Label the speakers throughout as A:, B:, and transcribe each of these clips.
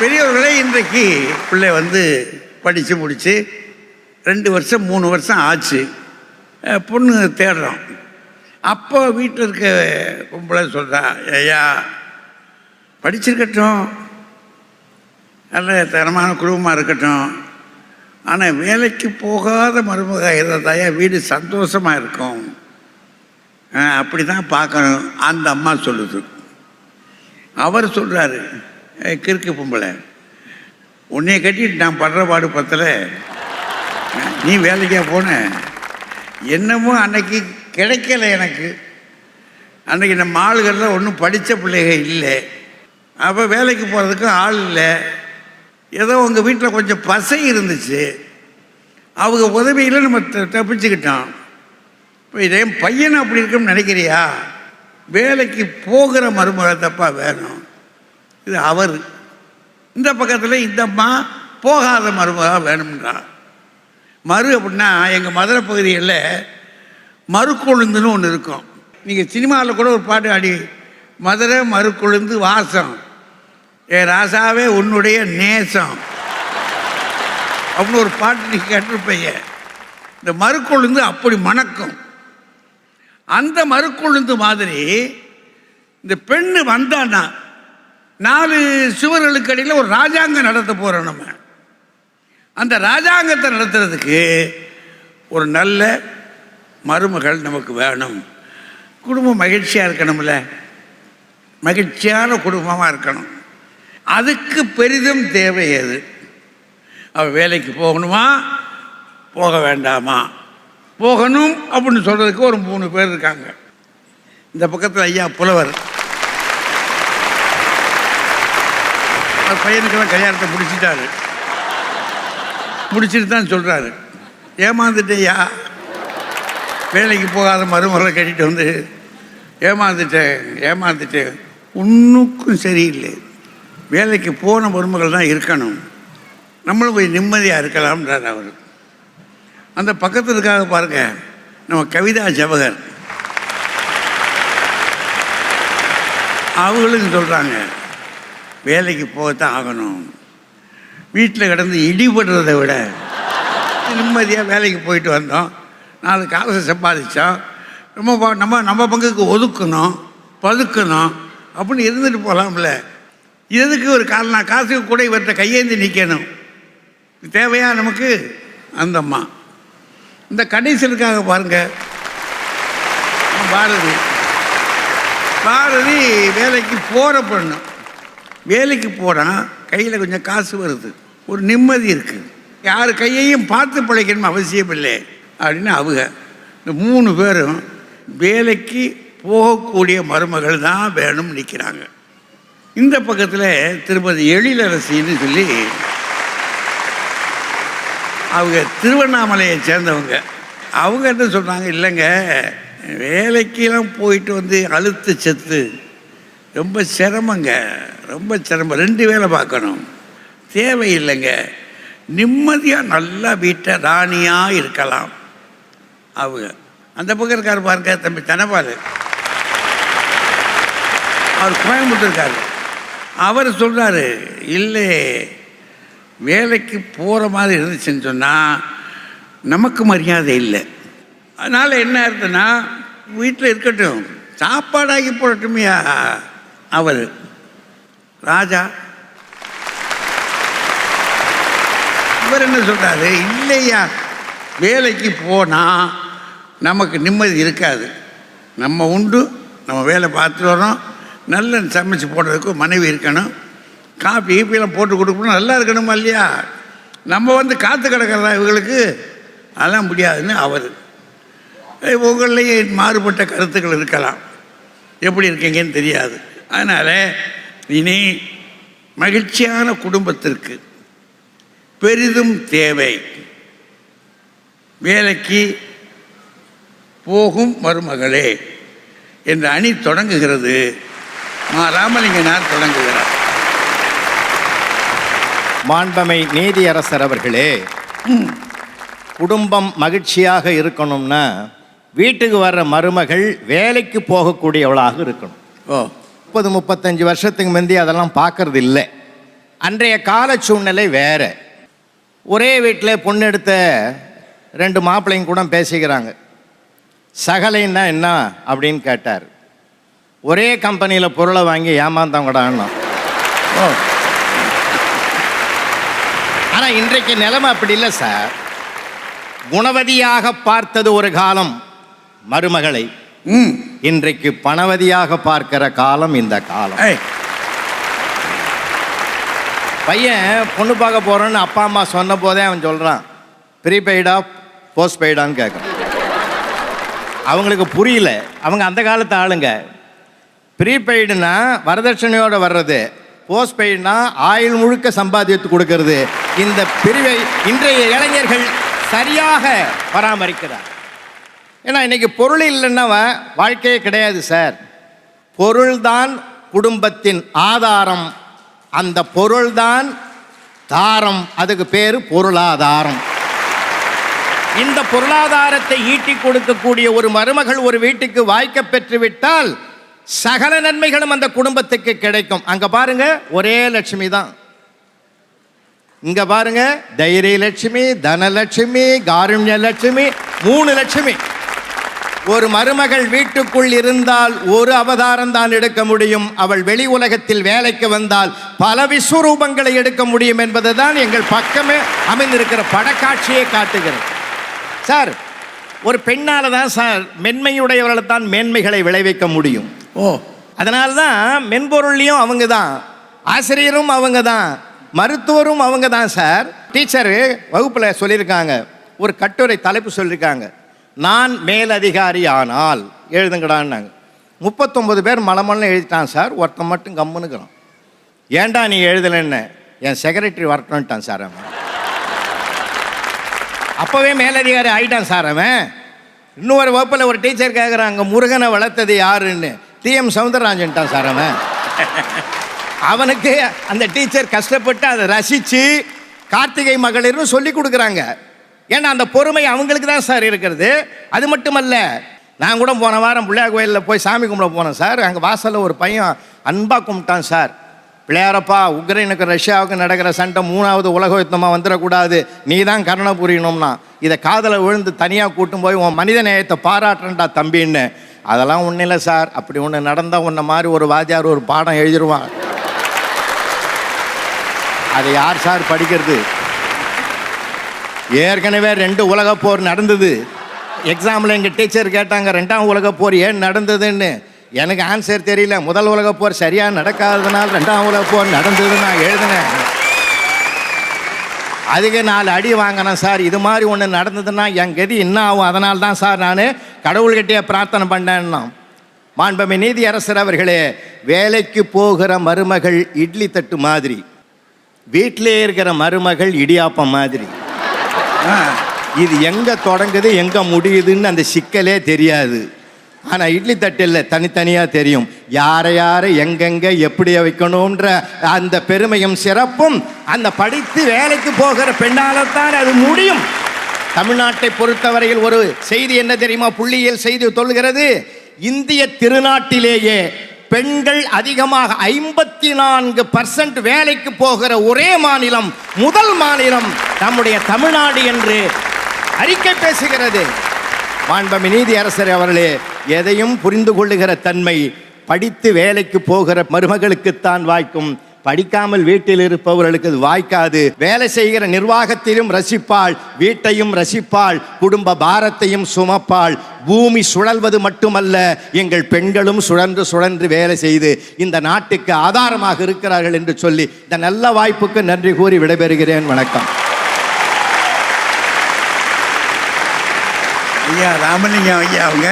A: பெரியவர்களே, இன்றைக்கு பிள்ளை படித்து முடித்து 2 வருஷம் 3 வருஷம் ஆச்சு. பொண்ணு தேடுறோம். அப்போ வீட்டில் இருக்க பொம்பளை சொல்கிறா, ஐயா படிச்சிருக்கட்டும், நல்ல தரமான குடும்பமாக இருக்கட்டும், ஆனால் வேலைக்கு போகாத மருமக இருந்தாயா வீடு சந்தோஷமாக இருக்கும், அப்படி தான் பார்க்கணும் அந்த அம்மா சொல்லுது. அவர் சொல்கிறாரு, கிறுக்கு பொம்பளை, உன்னைய கட்டிட்டு நான் படுற பாடு பத்தல, நீ வேலைக்கா போன, என்னமோ அன்னைக்கு கிடைக்கல எனக்கு, அன்றைக்கி நம்ம ஆளுகளில் ஒன்றும் படித்த பிள்ளைக இல்லை, அப்போ வேலைக்கு போகிறதுக்கும் ஆள் இல்லை, ஏதோ உங்கள் வீட்டில் கொஞ்சம் பசை இருந்துச்சு, அவங்க உதவியில் நம்ம தப்பிச்சுக்கிட்டோம். இப்போ இதே பையனை அப்படி இருக்குன்னு நினைக்கிறியா? வேலைக்கு போகிற மருமக தப்பா வேணும். இது அவர். இந்த பக்கத்தில் இந்த அம்மா போகாத மருமக வேணும்ன்றா. மறு அப்படின்னா எங்கள் மதுரை பகுதியில் மறுக்கொழுந்துன்னு ஒன்று இருக்கும். நீங்கள் சினிமாவில் கூட ஒரு பாட்டு ஆடி, மதுரை மறுக்கொழுந்து வாசம், ஏ ராசாவே உன்னுடைய நேசம் அப்படின்னு ஒரு பாட்டு நீங்கள் கேட்டிருப்பீங்க. இந்த மறுக்கொழுந்து அப்படி மணக்கும். அந்த மறுக்கொழுந்து மாதிரி இந்த பெண்ணு வந்தான்னா 4 சுவர்களுக்கு அடியில் ஒரு ராஜாங்கம் நடத்த போகிறோம். நம்ம அந்த ராஜாங்கத்தை நடத்துறதுக்கு ஒரு நல்ல மருமகள் நமக்கு வேணும். குடும்பம் மகிழ்ச்சியாக இருக்கணும்ல, மகிழ்ச்சியான குடும்பமாக இருக்கணும். அதுக்கு பெரிதும் தேவை எது? அவள் வேலைக்கு போகணுமா போக வேண்டாமா? போகணும் அப்படின்னு சொல்கிறதுக்கு ஒரு 3 பேர் இருக்காங்க. இந்த பக்கத்தில் ஐயா புலவர், அவர் பையனுக்கெல்லாம் கல்யாணத்தை முடிச்சிட்டாரு. முடிச்சுட்டு தான் சொல்கிறாரு, ஏமாந்துட்டேயா, வேலைக்கு போகாத மருமகளை கட்டிட்டு ஏமாந்துட்டேன். ஒன்றுக்கும் சரியில்லை, வேலைக்கு போன மருமகள் தான் இருக்கணும், நம்மளும் போய் நிம்மதியாக இருக்கலாம்ன்றார் அவர். அந்த பக்கத்தில் இருக்காக பாருங்க, நம்ம கவிதா ஜவஹர், அவங்களும் சொல்கிறாங்க வேலைக்கு போகத்தான் ஆகணும், வீட்டில் கிடந்து இடிபடுறதை விட நிம்மதியாக வேலைக்கு போயிட்டு வந்தோம், 4 காசை சம்பாதிச்சோம், நம்ம பங்குக்கு ஒதுக்கணும் பதுக்கணும் அப்படின்னு இருந்துட்டு போகலாம்ல. எதுக்கு ஒரு காசுக்கு கூட இவர்கிட்ட கையேந்தி நிற்கணும்? தேவையா நமக்கு? அந்த அம்மா. இந்த கடைசிலுக்காக பாருங்க, பாரதி வேலைக்கு போகிற பொண்ணு, வேலைக்கு போனால் கையில் கொஞ்சம் காசு வருது, ஒரு நிம்மதி இருக்குது, யார் கையையும் பார்த்து பிழைக்கணும் அவசியம் இல்லை அப்படின்னு அவங்க. இந்த 3 பேரும் வேலைக்கு போகக்கூடிய மருமகள் தான் வேணும்னு நிற்கிறாங்க. இந்த பக்கத்தில் திருப்பதி எழிலரசின்னு சொல்லி, அவங்க திருவண்ணாமலையை சேர்ந்தவங்க. அவங்க என்ன சொல்கிறாங்க, இல்லைங்க வேலைக்கெல்லாம் போயிட்டு அழுத்து செத்து ரொம்ப சிரமங்க, ரொம்ப சிரமம், 2 வேலை பார்க்கணும், தேவையில்லைங்க, நிம்மதியாக நல்லா வீட்டை ராணியாக இருக்கலாம். அவங்க அந்த பக்கம் இருக்கார் பாருங்க, தம்பி தனபால், அவர் கோயம்புத்தூர் இருக்கார். அவர் சொல்கிறாரு, இல்லை வேலைக்கு போகிற மாதிரி இருந்துச்சுன்னு சொன்னால் நமக்கு மரியாதை இல்லை, அதனால் என்ன இருக்குன்னா வீட்டில் இருக்கட்டும், சாப்பாடாகி போடட்டுமையா. அவர் ராஜா, இவர் என்ன சொல்கிறாரு, இல்லையா வேலைக்கு போனால் நமக்கு நிம்மதி இருக்காது, நம்ம உண்டு நம்ம வேலை பார்த்துட்டு வரோம், நல்ல சமைச்சு போடுறதுக்கு மனைவி இருக்கணும், காஃபி ஈப்பிலாம் போட்டு கொடுக்கணும், நல்லா இருக்கணுமா இல்லையா, நம்ம காற்று கிடக்கிறதா இவங்களுக்கு, அதெல்லாம் முடியாதுன்னு அவர். உங்களையே மாறுபட்ட கருத்துக்கள் இருக்கலாம், எப்படி இருக்கீங்கன்னு தெரியாது. அதனால் இனி மகிழ்ச்சியான குடும்பத்திற்கு பெரிதும் தேவை வேலைக்கு போகும் மருமகளே என்ற அணி தொடங்குகிறது. ராமலிங்கனார் தொடங்குகிறார்.
B: மாண்பமை நீதியரசர் அவர்களே, குடும்பம் மகிழ்ச்சியாக இருக்கணும்னா வீட்டுக்கு வர்ற மருமகள் வேலைக்கு போகக்கூடியவளாக இருக்கணும். 30-35 வருஷத்துக்கு முந்தி அதெல்லாம் பார்க்கறது இல்லை. அன்றைய கால சூழ்நிலை வேற. ஒரே வீட்டில் பொண்ணு எடுத்த 2 மாப்பிள்ளைங்க கூட பேசிக்கிறாங்க. சகலைன்னா என்ன அப்படின்னு கேட்டார். ஒரே கம்பெனியில் பொருளை வாங்கி ஏமாந்தவங்கடான்னா.
A: ஓ,
B: ஆனால் இன்றைக்கு நிலைமை அப்படி இல்லை சார். குணவதியாக பார்த்தது ஒரு காலம் மருமகளை, இன்றைக்கு பணவதியாக பார்க்கிற காலம் இந்த காலம்.
A: ஏய்,
B: பையன் பொண்ணு பார்க்க போகிறோன்னு அப்பா அம்மா சொன்ன போதே அவன் சொல்கிறான், ப்ரீபெய்டா போஸ்ட் பெய்டான்னு கேட்குறான். அவங்களுக்கு புரியல. அவங்க அந்த காலத்து ஆளுங்க. ப்ரீபெய்டுனா வரதட்சணையோடு வர்றது, போஸ்ட் பெய்டுனா ஆயுள் முழுக்க சம்பாதித்து கொடுக்கறது. இந்த பிரிவை இன்றைய இளைஞர்கள் சரியாக பராமரிக்கிறார். ஏன்னா இன்னைக்கு பொருள் இல்லைன்னா வாழ்க்கையே கிடையாது சார். பொருள்தான் குடும்பத்தின் ஆதாரம். அந்த பொருள்தான் தாரம். அதுக்கு பேர் பொருளாதாரம். இந்த பொருளாதாரத்தை ஈட்டி கொடுக்கக்கூடிய ஒரு மருமகள் ஒரு வீட்டுக்கு வாய்க்க பெற்றுவிட்டால் சகல நன்மைகளும் அந்த குடும்பத்துக்கு கிடைக்கும். அங்க பாருங்க, ஒரே லட்சுமி தான். இங்க பாருங்க, தைரிய லட்சுமி, தனலட்சுமி, காருண்ய லட்சுமி, 3 லட்சுமி. ஒரு மருமகள் வீட்டுக்குள் இருந்தால் ஒரு அவதாரம் தான் எடுக்க முடியும். அவள் வெளி உலகத்தில் வேலைக்கு வந்தால் பல விஸ்வரூபங்களை எடுக்க முடியும் என்பது தான் எங்கள் பக்கமே அமைந்திருக்கிற படக்காட்சியை காட்டுகிறது. சார், ஒரு பெண்ணால தான் சார் மென்மையுடையவர்களை தான் மேன்மைகளை விளைவிக்க முடியும்.
A: ஓ,
B: அதனால தான் மென்பொருள்லையும் அவங்க தான், ஆசிரியரும் அவங்க தான், மருத்துவரும் அவங்க தான் சார். டீச்சரு வகுப்பில் சொல்லியிருக்காங்க, ஒரு கட்டுரை தலைப்பு சொல்லியிருக்காங்க, நான் மேலதிகாரி ஆனால் எழுதுங்கடான்னாங்க. 39 பேர் மலமல்னு எழுதிட்டான் சார். ஒருத்தன் மட்டும் கம்முனுக்குறான். ஏன்டா நீ எழுதலைன்னு, என் செக்ரட்டரி வரட்டும்ட்டான் சார். அவன் அப்போவே மேலதிகாரி ஆகிட்டான் சார். அவன் இன்னொரு வகுப்பில் ஒரு டீச்சர் கேட்குறாங்க, முருகனை வளர்த்தது யாருன்னு, டிஎம் சவுந்தரராஜன்ட்டான் சார். அவன் அவனுக்கு அந்த டீச்சர் கஷ்டப்பட்டு அதை ரசித்து கார்த்திகை மகளிர்னு சொல்லி கொடுக்குறாங்க. ஏன்னா அந்த பொறுமை அவங்களுக்கு தான் சார் இருக்கிறது. அது மட்டுமல்ல, நான் கூட போன வாரம் பிள்ளையார் கோயிலில் போய் சாமி கும்பிட போனேன் சார். அங்கே வாசலில் ஒரு பையன் அன்பாக கும்பிட்டான் சார். பிள்ளையாரப்பா, உக்ரைனுக்கு ரஷ்யாவுக்கு நடக்கிற சண்டை 3வது உலக யுத்தமாக வந்துடக்கூடாது, நீ தான் கருணை புரியணும்னா இதை காதலை விழுந்து தனியாக கூட்டும் போய் உன் மனித நேயத்தை பாராட்டுறா தம்பின்னு. அதெல்லாம் ஒன்றும் இல்லை சார். அப்படி ஒன்று நடந்தால் உன்ன மாதிரி ஒரு வாத்தியார் ஒரு பாடம் எழுதிடுவான். அதை யார் சார் படிக்கிறது? ஏற்கனவே 2 உலகப் போர் நடந்தது. எக்ஸாமில் எங்கள் டீச்சர் கேட்டாங்க, 2ஆம் உலகப் போர் ஏன் நடந்ததுன்னு. எனக்கு ஆன்சர் தெரியல. முதல் உலகப் போர் சரியாக நடக்காததுனால 2ஆம் உலகப் போர் நடந்ததுன்னு நான் எழுதினேன். அதுக்கு 4 அடி வாங்கினேன் சார். இது மாதிரி ஒன்று நடந்ததுன்னா என் கதி என்ன ஆகும்? அதனால தான் சார் நான் கடவுள்கிட்டே பிரார்த்தனை பண்ணேன்னா. மாண்புமிகு நீதியரசர் அவர்களே, வேலைக்கு போகிற மருமகள் இட்லி தட்டு மாதிரி, வீட்டிலே இருக்கிற மருமகள் இடியாப்பம் மாதிரி. இது எங்கே தொடங்குது எங்கே முடியுதுன்னு அந்த சிக்கலே தெரியாது. ஆனால் இட்லி தட்டில் தனித்தனியாக தெரியும், யாரை யாரை எங்கெங்கே எப்படி வைக்கணுன்ற அந்த பெருமையும் சிறப்பும் அந்த படித்து வேலைக்கு போகிற பெண்ணால்தான் அது முடியும். தமிழ்நாட்டை பொறுத்தவரையில் ஒரு செய்தி என்ன தெரியுமா? புள்ளியியல் செய்தி சொல்கிறது, இந்திய திருநாட்டிலேயே பெண்கள் அதிகமாக 54% வேலைக்கு போகிற ஒரே மாநிலம், முதல் மாநிலம் நம்முடைய தமிழ்நாடு என்று அறிக்கை பேசுகிறது. மாண்புமிகு நீதியரசர் அவர்களே, எதையும் புரிந்து கொள்ளுகிற தன்மை படித்து வேலைக்கு போகிற மருமகளுக்குத்தான் வாய்க்கும். படிக்காமல் வீட்டில் இருப்பவர்களுக்கு அது வாய்க்காது. வேலை செய்கிற நிர்வாகத்திலும் ரசிப்பாள், வீட்டையும் ரசிப்பாள், குடும்ப பாரத்தையும் சுமப்பாள். பூமி சுழல்வது மட்டுமல்ல, எங்கள் பெண்களும் சுழன்று சுழன்று வேலை செய்து இந்த நாட்டுக்கு ஆதாரமாக இருக்கிறார்கள் என்று சொல்லி இந்த நல்ல வாய்ப்புக்கு நன்றி கூறி விடைபெறுகிறேன். வணக்கம்.
A: ஐயா ராமலிங்கம் ஐயா அவங்க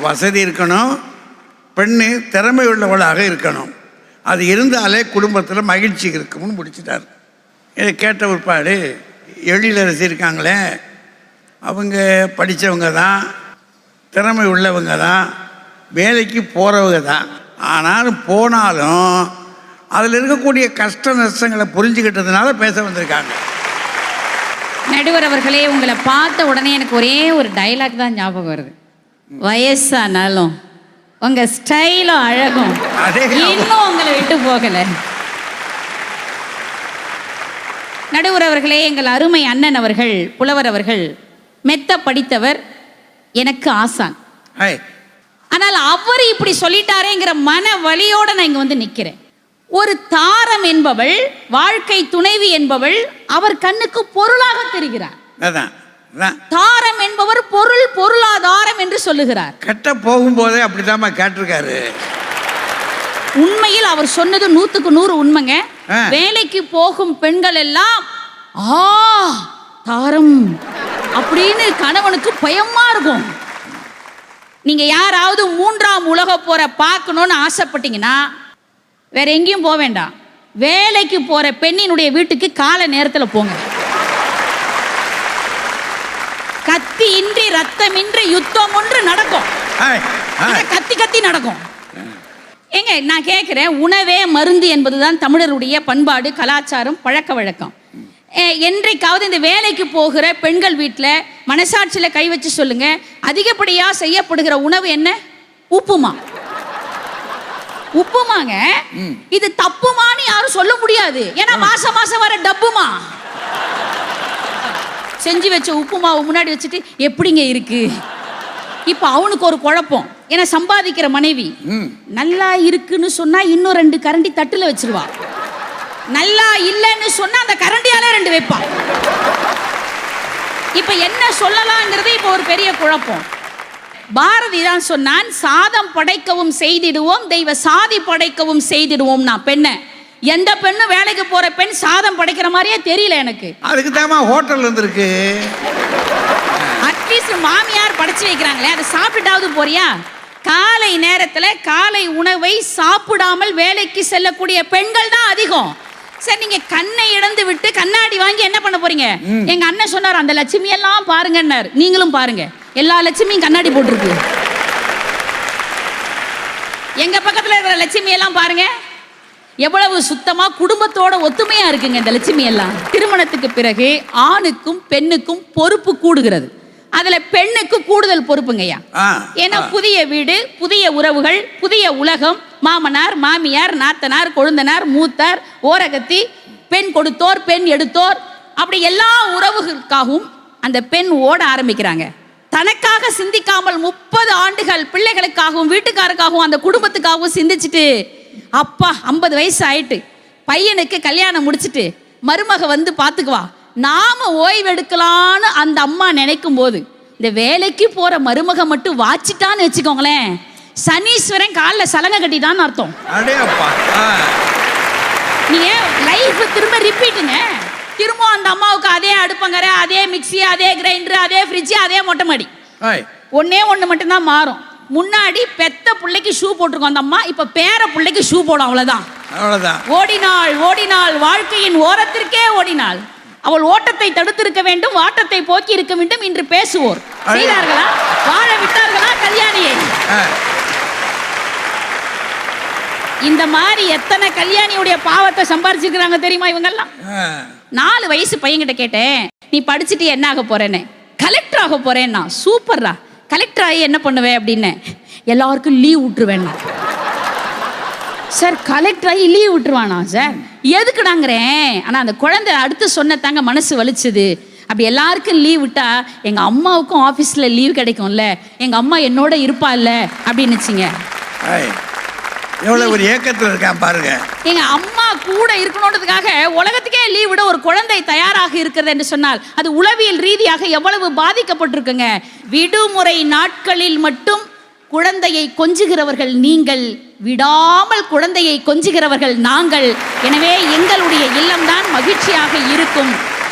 A: வசதி இருக்கணும், பெண்ணு திறமை உள்ளவளாக இருக்கணும், அது இருந்தாலே குடும்பத்தில் மகிழ்ச்சி இருக்கும்னு முடிச்சிட்டார். இதை கேட்ட பிற்பாடு எழிலரசி இருக்காங்களே, அவங்க படித்தவங்க தான், திறமை உள்ளவங்க தான், வேலைக்கு போகிறவங்க தான். ஆனாலும் போனாலும் அதில் இருக்கக்கூடிய கஷ்ட நஷ்டங்களை புரிஞ்சுக்கிட்டதுனால பேச வந்திருக்காங்க.
C: நடுவர் அவர்களே, உங்களை பார்த்த உடனே எனக்கு ஒரே ஒரு டைலாக் தான் ஞாபகம் வருது. வயசானாலும் உங்க ஸ்டைலும் அழகும் இன்னும் உங்களை விட்டு போகல. நடுவர் அவர்களே, எங்கள் அருமை அண்ணன் அவர்கள், புலவர் அவர்கள் மெத்த படித்தவர், எனக்கு ஆசான்.
A: ஹாய்.
C: ஆனால் அவர் இப்படி சொல்லிட்டாரேங்கிற மன வலியோட நான் இங்க வந்து நிக்கிறேன். ஒரு தாரம் என்பவள், வாழ்க்கை துணைவி என்பவள் அவர் கண்ணுக்கு பொருளாக தெரிகிறார்.
A: அதான் அதான்.
C: தாரம் என்பவர் பொருள், பொருளாதாரம் என்று சொல்லுகிறார்.
A: கட்ட போகும்போதே அப்படித்தாம்மா கேட்டிருக்காரு.
C: உண்மையில் அவர் சொன்னது 100க்கு 100 உண்மைங்க. வேலைக்கு போகும் பெண்கள் எல்லாம் ஆ தாரம் அப்படின்னு கணவனுக்கு பயமா இருக்கும். நீங்க யாராவது 3ஆம் உலக போற பார்க்கணும்னு ஆசைப்பட்டீங்கன்னா வேற எங்கேயும் போக வேண்டாம், வேலைக்கு போற பெண்ணினுடைய வீட்டுக்கு காலை நேரத்தில் போங்க. கத்தி இன்றி ரத்தமின்றி யுத்தம் ஒன்று நடக்கும். கத்தி கத்தி நடக்கும். ஏங்க நான் கேட்குறேன், உணவே மருந்து என்பதுதான் தமிழருடைய பண்பாடு, கலாச்சாரம், பழக்க வழக்கம். என்றைக்காவது இந்த வேலைக்கு போகிற பெண்கள் வீட்டில் மனசாட்சியில் கை வச்சு சொல்லுங்க, அதிகப்படியாக செய்யப்படுகிற உணவு என்ன? உப்புமா. உப்புமாங்க. இது தப்புமான்னு யாரும் சொல்ல முடியாது, ஏன்னா மாசம் மாசம் வர டப்புமா. செஞ்சு வச்ச உப்புமாவை முன்னாடி வச்சுட்டு எப்படிங்க இருக்கு. இப்ப அவனுக்கு ஒரு குழப்பம், ஏன்னா சம்பாதிக்கிற மனைவி நல்லா இருக்குன்னு சொன்னா இன்னும் 2 கரண்டி தட்டுல வச்சிருவா, நல்லா இல்லைன்னு சொன்னா அந்த கரண்டியால 2 வைப்பா. இப்ப என்ன சொல்லலாம்ங்கிறது இப்ப ஒரு பெரிய குழப்பம். பாரதி தான் சொன்னான், சாதம் படைக்கவும் செய்திடுவோம், தெய்வ சாதி படைக்கவும் செய்திடுவோம். நான் பெண்ணை, எந்த பெண்ணும் வேலைக்கு போற பெண் சாதம் படைக்கிற மாதிரியே தெரியல எனக்கு.
A: அதுக்கு தாமா ஹோட்டல் இருந்திருக்கு.
C: அட்லீஸ்ட் மாமியார் படைச்சு வைக்கிறாங்களே, அதை சாப்பிட்டாவது போறியா? காலை நேரத்துல காலை உணவை சாப்பிடாமல் வேலைக்கு செல்லக்கூடிய பெண்கள் தான் அதிகம். சரி, நீங்க கண்ணை இழந்து விட்டு கண்ணாடி வாங்கி என்ன பண்ண போறீங்க? எங்க அண்ணன் சொன்னார், அந்த லட்சுமி எல்லாம் பாருங்கன்னார். நீங்களும் பாருங்க, எல்லா லட்சுமியும் கண்ணாடி போட்டிருக்கு. எங்க பக்கத்துல இருக்கிற லட்சுமி எல்லாம் பாருங்க, எவ்வளவு சுத்தமா குடும்பத்தோட ஒத்துமையா இருக்குங்க இந்த லட்சுமி எல்லாம். திருமணத்துக்கு பிறகு ஆணுக்கும் பெண்ணுக்கும் பொறுப்பு கூடுகிறது, அதுல பெண்ணுக்கு கூடுதல் பொறுப்புங்கய்யா. ஏன்னா புதிய வீடு, புதிய உறவுகள், புதிய உலகம், மாமனார் மாமியார் நாத்தனார் கொழுந்தனார் மூத்தார் ஓரகத்தி, பெண் கொடுத்தோர் பெண் எடுத்தோர், அப்படி எல்லா உறவுகளுக்காகவும் அந்த பெண் ஓட ஆரம்பிக்கிறாங்க. தனக்காக சிந்திக்காமல் 30 ஆண்டுகள் பிள்ளைகளுக்காகவும் வீட்டுக்காரருக்காகவும் அந்த குடும்பத்துக்காகவும் சிந்திச்சுட்டு, அப்பா 50 வயசு ஆயிட்டு பையனுக்கு கல்யாணம் முடிச்சுட்டு மருமக வந்து பார்த்துக்குவா, நாம ஓய்வெடுக்கலான்னு அந்த அம்மா நினைக்கும் போது இந்த வேலைக்கு போற மருமக மட்டும் வாச்சிட்டான்னு வச்சுக்கோங்களேன், சனீஸ்வரன் காலில் சலங்கை கட்டிட்டான்னு அர்த்தம். நீங்க லைஃப் திரும்ப ரிப்பீட்டுங்க. திரும்ப அந்த அம்மாவுக்கு அதே அடுப்பங்கரை, அதே மிக்சி, அதே கிரைண்டர், அதே ஃப்ரிட்ஜ், அதே மொட்டை மாடி. ஒன்னே ஒன்று மட்டும்தான் மாறும், முன்னாடி பெத்த பிள்ளைக்கு ஷூ போட்டிருக்கோம் அந்த அம்மா, இப்ப பேர பிள்ளைக்கு ஷூ போடும். அவ்வளவுதான். ஓடினாள் ஓடினாள் வாழ்க்கையின் ஓரத்திற்கே ஓடினாள். அவள் ஓட்டத்தை தடுத்திருக்க வேண்டும், வாட்டத்தை போக்கி இருக்க வேண்டும் என்று பேசுவோர் செய்தார்களா? வாழ விட்டார்களா கல்யாணியை? இந்த மாதிரி எத்தனை கல்யாணியுடைய பாவத்தை சம்பாரிச்சிருக்கிறாங்க தெரியுமா இவங்கெல்லாம்? 4 வயசு பையன்கிட்ட கேட்டேன், நீ படிச்சுட்டு என்ன ஆக போறேன்னு. கலெக்டர் ஆக போறேன்னா. சூப்பர்ரா, கலெக்டர் ஆகி என்ன பண்ணுவேன் அப்படின்னு. எல்லாருக்கும் லீவ் விட்டுருவேன்னா. சார் கலெக்டர் ஆகி லீவ் விட்டுருவானா சார்? எதுக்குடாங்கிறேன். ஆனால் அந்த குழந்தை அடுத்து சொன்னதாங்க மனசு வலிச்சுது. அப்படி எல்லாருக்கும் லீவ் விட்டா எங்கள் அம்மாவுக்கும் ஆஃபீஸில் லீவ் கிடைக்கும்ல, எங்கள் அம்மா என்னோட இருப்பாள்ல அப்படின்னுச்சிங்க.
A: எவ்வளவு ஒரு ஏக்கத்தில் இருக்கான் பாருங்க.
C: எங்க அம்மா கூட இருக்கணுன்றதுக்காக உலகத்துக்கே லீவ் விட ஒரு குழந்தை தயாராக இருக்கிறது என்று சொன்னால் அது உளவியல் ரீதியாக எவ்வளவு பாதிக்கப்பட்டிருக்குங்க. விடுமுறை நாட்களில் மட்டும் குழந்தையை கொஞ்சுகிறவர்கள் நீங்கள், விடாமல் குழந்தையை கொஞ்சுகிறவர்கள் நாங்கள். எனவே எங்களுடைய இல்லம்தான் மகிழ்ச்சியாக இருக்கும்.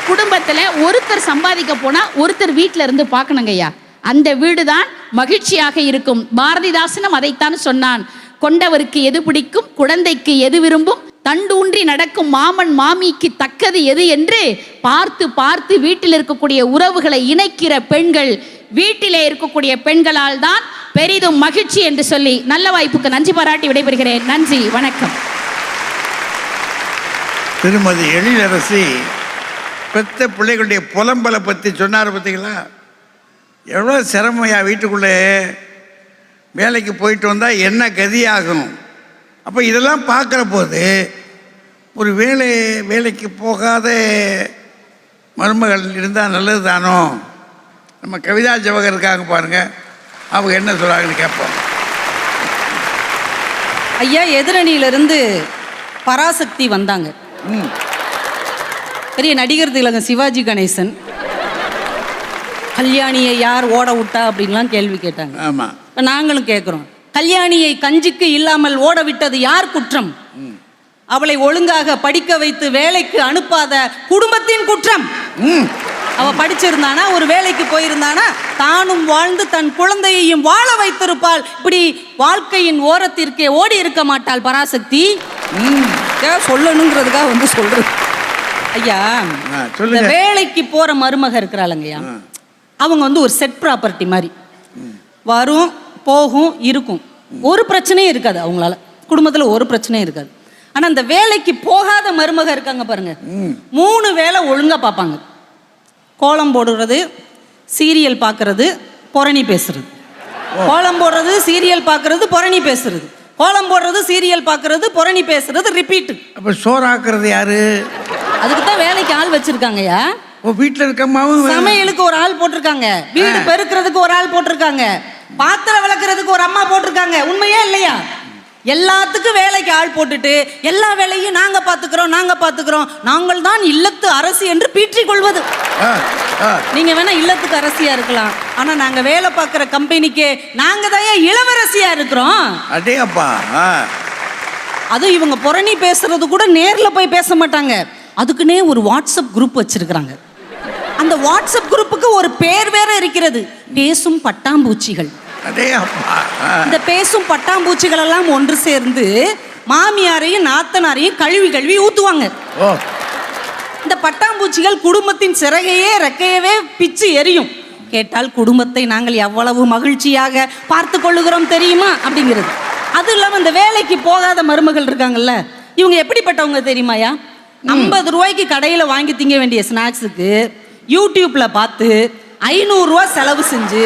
C: குடும்பத்தில் ஒருத்தர் சம்பாதிக்க போனா ஒருத்தர் வீட்டில் இருந்து பார்க்கணுங்கய்யா, அந்த வீடு தான் மகிழ்ச்சியாக இருக்கும். பாரதிதாசனும் அதைத்தான் சொன்னான், கொண்டவருக்கு எது பிடிக்கும், குழந்தைக்கு எது விரும்பும், தண்டூன்றி நடக்கும் மாமன் மாமிக்கு தக்கது எது என்று பார்த்து பார்த்து வீட்டில் இருக்கக்கூடிய உறவுகளை இணைக்கிற பெண்கள், வீட்டிலே இருக்கக்கூடிய பெண்களால் தான் பெரிதும் மகிழ்ச்சி என்று சொல்லி நல்ல வாய்ப்புக்கு நன்றி பாராட்டி விடைபெறுகிறேன். நன்றி, வணக்கம்.
A: திருமதி எழிலரசி பெத்த பிள்ளைகளுடைய புலம்பலை பற்றி சொன்னார் பார்த்தீங்களா? எவ்வளோ சிரமையா, வீட்டுக்குள்ளே வேலைக்கு போயிட்டு வந்தால் என்ன கதியாகும். அப்போ இதெல்லாம் பார்க்குற போது ஒரு வேலைக்கு போகாத மருமகள் இருந்தால் நல்லது தானோ? நம்ம கவிதா ஜவஹர் இருக்காங்க பாருங்க, அவங்க என்ன சொல்கிறாங்கன்னு கேட்போம்.
D: ஐயா, எதிரணியிலிருந்து பராசக்தி வந்தாங்க. பெரிய நடிகர் திலகம் சிவாஜி கணேசன் கல்யாணியை யார் ஓட விட்டா அப்படின்லாம் கேள்வி கேட்டாங்க.
A: ஆமாம்,
D: இப்போ நாங்களும் கேட்குறோம், கல்யாணியை கஞ்சிக்கு இல்லாமல் ஓட விட்டது யார் குற்றம்? அவளை ஒழுங்காக படிக்க வைத்து வேலைக்கு அனுப்பாத குடும்பத்தின் குற்றம். அவ படிச்சிருந்தானா, ஒரு வேலைக்கு போயிருந்தானா, தானும் வாழ்ந்து தன் குழந்தையையும் வாழ வைத்திருப்பாள். இப்படி வாழ்க்கையின் ஓரத்திற்கே ஓடி இருக்க மாட்டாள் பராசக்தி. சொல்லணுங்கிறதுக்காக வந்து சொல்றது. ஐயா, இந்த வேலைக்கு போற மருமக இருக்கிறாளுங்கய்யா, அவங்க வந்து ஒரு செட் ப்ராப்பர்ட்டி மாதிரி வரும் போகும் இருக்கும், ஒரு பிரச்சனையும் இருக்காது அவங்களால, குடும்பத்தில் ஒரு பிரச்சனையும் இருக்காது. ஆனால் அந்த வேலைக்கு போகாத மருமக இருக்காங்க பாருங்க, 3 வேலை ஒழுங்காக பார்ப்பாங்க. கோலம் போடுறது, சீரியல் பார்க்கறது, புரணி பேசுறது. கோலம் போடுறது, சீரியல் பார்க்கறது, புரணி பேசுறது. கோலம் போடுறது, சீரியல் பார்க்கறது, புரணி பேசுறது, ரிப்பீட்.
A: அப்போ சோறாக்குறது யாரு?
D: அதுக்கு தான் வேலைக்கு ஆள் வச்சிருக்காங்கய்யா.
A: வீட்டில் இருக்கமாவும்
D: சமையலுக்கு ஒரு ஆள் போட்டிருக்காங்க, வீடு பெருக்கிறதுக்கு ஒரு ஆள் போட்டிருக்காங்க, பாத்திரம் விளக்குறதுக்கு ஒரு அம்மா போட்டிருக்காங்க. உண்மையா இல்லையா? எல்லாத்துக்கும் வேலைக்கு ஆள் போட்டுட்டு எல்லா வேலையும் நாங்க பாத்துக்கிறோம், நாங்கள் தான் இல்லத்து அரசி என்று பீற்றிக் கொள்வது. நீங்க வேணா இல்லத்துக்கு அரசியா இருக்கலாம், ஆனா நாங்க வேலை பார்க்கிற கம்பெனிக்கு நாங்க தான் இளவரசியா இருக்கிறோம்.
A: அடேப்பா.
D: அது இவங்க புரணி பேசுறது கூட நேர்ல போய் பேச மாட்டாங்க, அதுக்குன்னே ஒரு வாட்ஸ்அப் குரூப் வச்சிருக்கிறாங்க. அந்த வாட்ஸ்அப் குரூப்புக்கு ஒரு பேர் வேற இருக்கிறது, பேசும் பட்டாம்பூச்சிகள். இந்த பேசும் பட்டாம்பூச்சிகள் எல்லாம் ஒன்று சேர்ந்து மாமியாரையும் நாத்தனாரையும் கழுவி ஊத்துவாங்க. இந்த பட்டாம்பூச்சிகள் குடும்பத்தின் சிறகையே ரெக்கையவே பிச்சு எரியும். கேட்டால் குடும்பத்தை நாங்கள் எவ்வளவு மகிழ்ச்சியாக பார்த்து கொள்ளுகிறோம் தெரியுமா அப்படிங்கிறது. அது இல்லாமல் இந்த வேலைக்கு போகாத மருமகள் இருக்காங்கல்ல, இவங்க எப்படிப்பட்டவங்க தெரியுமாயா? 50 ரூபாய்க்கு கடையில் வாங்கி திங்க வேண்டிய ஸ்நாக்ஸுக்கு யூடியூப்ல பார்த்து 500 ரூபா செலவு செஞ்சு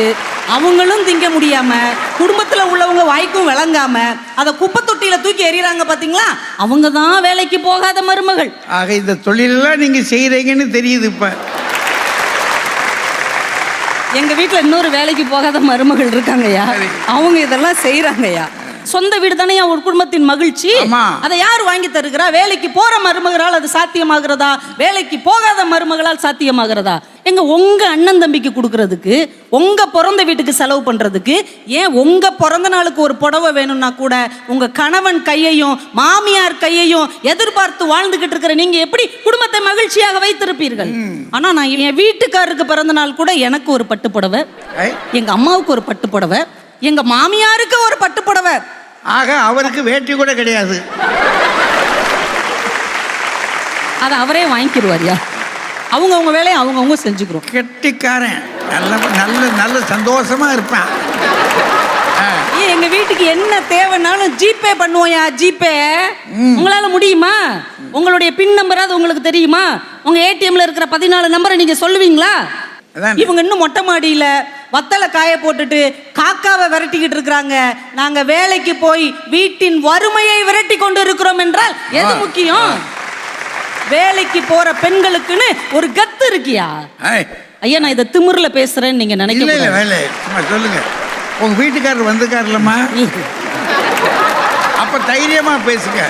D: அவங்களும் திங்க முடியாம, குடும்பத்தில் உள்ளவங்க வாய்க்கும் விளங்காம அதை குப்பை தொட்டியில தூக்கி எறிகிறாங்க. பாத்தீங்களா? அவங்க தான் வேலைக்கு போகாத மருமகள்.
A: ஆக இந்த தொழிலெல்லாம் நீங்க செய்யறீங்கன்னு தெரியுது. இப்ப
D: எங்க வீட்டில் இன்னொரு வேலைக்கு போகாத மருமகள் இருக்காங்கய்யா, அவங்க இதெல்லாம் செய்யறாங்கய்யா. சொந்த வீடு தானே ஒரு குடும்பத்தின் மகிழ்ச்சி. அதை யார் வாங்கி தருகிறா? வேலைக்கு போற மருமகளால் அது சாத்தியமாகிறதா? வேலைக்கு போகாத மருமகளால் சாத்தியமாகிறதா? எங்க உங்க அண்ணன் தம்பிக்கு கொடுக்கறதுக்கு, உங்க பிறந்த வீட்டுக்கு செலவு பண்றதுக்கு, ஏன் உங்க பிறந்த நாளுக்கு ஒரு புடவை வேணும்னா கூட உங்க கணவன் கையையும் மாமியார் கையையும் எதிர்பார்த்து வாழ்ந்துகிட்டு இருக்கிற நீங்க எப்படி குடும்பத்தை மகிழ்ச்சியாக வைத்திருப்பீர்கள்? ஆனா நான் என் வீட்டுக்காரருக்கு பிறந்த நாள் கூட எனக்கு ஒரு பட்டு புடவை, எங்க அம்மாவுக்கு ஒரு பட்டு புடவை, எங்க மாமியாருக்கு ஒரு பட்டு புடவை.
A: ஆக அவருக்கு வேட்டி கூட கிடையாது,
D: அதை அவரே வாங்கிக்கிடுவாரியா? அவங்க வேலையை அவங்க செஞ்சுக்கிறோம்.
A: கெட்டிக்காரன், நல்ல சந்தோஷமா இருப்பான்.
D: எங்க வீட்டுக்கு என்ன தேவைன்னாலும் ஜிபே பண்ணுவோயா. ஜிபே உங்களால முடியுமா? உங்களுடைய பின் நம்பராது உங்களுக்கு தெரியுமா? உங்க ஏடிஎம்ல இருக்கிற 14 நம்பரை நீங்க சொல்லுவீங்களா? இவங்க இன்னும் மொட்டை மாடியில வத்தலை காய போட்டுட்டு காக்காவை விரட்டிக்கிட்டு இருக்கிறாங்க. நாங்க வேலைக்கு போய் வீட்டின் வறுமையை விரட்டி கொண்டு இருக்கிறோம் என்றால் எது முக்கியம்? வேலைக்கு போற பெண்களுக்குன்னு ஒரு கத்து இருக்கியா? ஐயா, நான் இதை திமிர்ல பேசுறேன்னு நீங்க நினைக்கிறீங்க?
A: சொல்லுங்க, உங்க வீட்டுக்காரர் வந்துக்காருலமா, அப்ப தைரியமா பேசுங்க.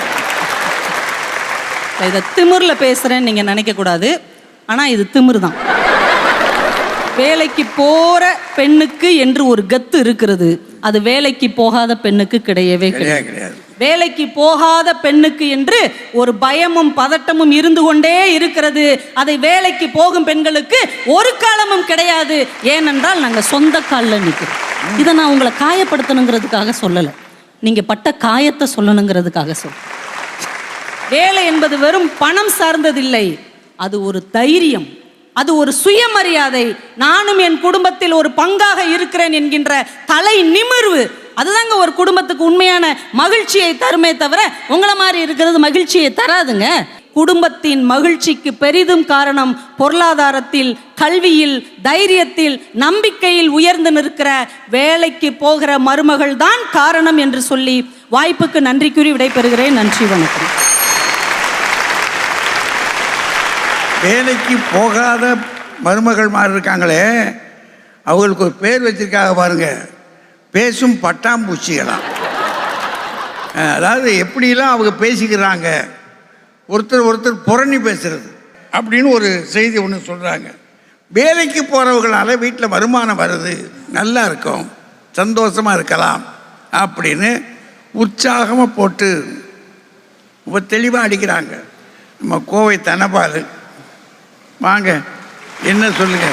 D: இதை திமிர்ல பேசுறேன்னு நீங்க நினைக்க கூடாது, ஆனா இது திமிர் தான். வேலைக்கு போற பெண்ணுக்கு என்று ஒரு கத்து இருக்கிறது, அது வேலைக்கு போகாத பெண்ணுக்கு கிடையவே கிடையாது. வேலைக்கு போகாத பெண்ணுக்கு என்று ஒரு பயமும் பதட்டமும் இருந்து கொண்டே இருக்கிறது, அதை வேலைக்கு போகும் பெண்களுக்கு ஒரு காலமும் கிடையாது. ஏனென்றால் நாங்கள் சொந்த காலில் நிற்கிறோம். இதை நான் உங்களை காயப்படுத்தணுங்கிறதுக்காக சொல்லலை, நீங்க பட்ட காயத்தை சொல்லணுங்கிறதுக்காக சொல்ல. வேலை என்பது வெறும் பணம் சார்ந்ததில்லை, அது ஒரு தைரியம், அது ஒரு சுயமரியாதை. நானும் என் குடும்பத்தில் ஒரு பங்காக இருக்கிறேன் என்கின்ற தலை நிமிர்வு, அதுதாங்க ஒரு குடும்பத்துக்கு உண்மையான மகிழ்ச்சியை தருமே தவிர உங்களை மாதிரி இருக்கிறது மகிழ்ச்சியை தராதுங்க. குடும்பத்தின் மகிழ்ச்சிக்கு பெரிதும் காரணம் பொருளாதாரத்தில், கல்வியில், தைரியத்தில், நம்பிக்கையில் உயர்ந்து நிற்கிற வேலைக்கு போகிற மருமகள் தான் காரணம் என்று சொல்லி வாய்ப்புக்கு நன்றி கூறி விடைபெறுகிறேன். நன்றி, வணக்கம்.
A: வேலைக்கு போகாத மருமகள் மாதிரி இருக்காங்களே, அவங்களுக்கு ஒரு பேர் வச்சிருக்காங்க பாருங்க, பேசும் பட்டாம்பூச்சிகளாம். அதாவது எப்படிலாம் அவங்க பேசிக்கிறாங்க, ஒருத்தர் புரணி பேசுறது அப்படின்னு ஒரு செய்தி ஒன்று சொல்கிறாங்க. வேலைக்கு போகிறவங்களால வீட்டில் வருமானம் வருது, நல்லா இருக்கும், சந்தோஷமாக இருக்கலாம் அப்படின்னு உற்சாகமாக போட்டு ரொம்ப தெளிவாக அடிக்கிறாங்க. நம்ம கோவை தனபால் வாங்க, என்ன சொல்லுங்க.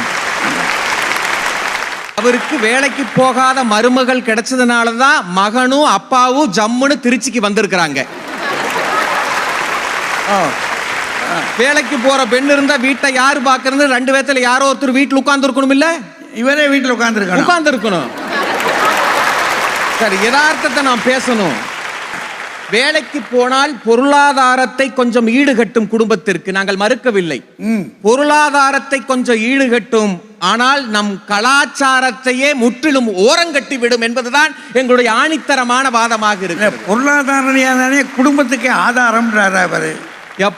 E: அவருக்கு வேலைக்கு போகாத மருமகள் கிடைச்சதுனால தான் மகனும் அப்பாவும் ஜம்முன்னு திருச்சிக்கு வந்திருக்கிறாங்க. வேலைக்கு போற பெண் இருந்தா வீட்டை யாரு பாக்குறது? 2 பேத்துல யாரோ ஒருத்தர் வீட்டுல உட்கார்ந்து இருக்கணும். இல்ல
A: இவரே வீட்டில் உட்கார்ந்து இருக்கணும்.
E: சரி, யதார்த்தத்தை நாம் பேசணும். வேலைக்கு போனால் பொருளாதாரத்தை கொஞ்சம் ஈடுகட்டும் குடும்பத்திற்கு, நாங்கள் மறுக்கவில்லை. பொருளாதாரத்தை கொஞ்சம் ஈடுகட்டும், ஆனால் நம் கலாச்சாரத்தையே முற்றிலும் ஓரங்கட்டி விடும் என்பதுதான் எங்களுடைய ஆணித்தரமான வாதமாக இருக்கு.
A: பொருளாதாரம் குடும்பத்துக்கு ஆதாரம்ன்றார் அவரு.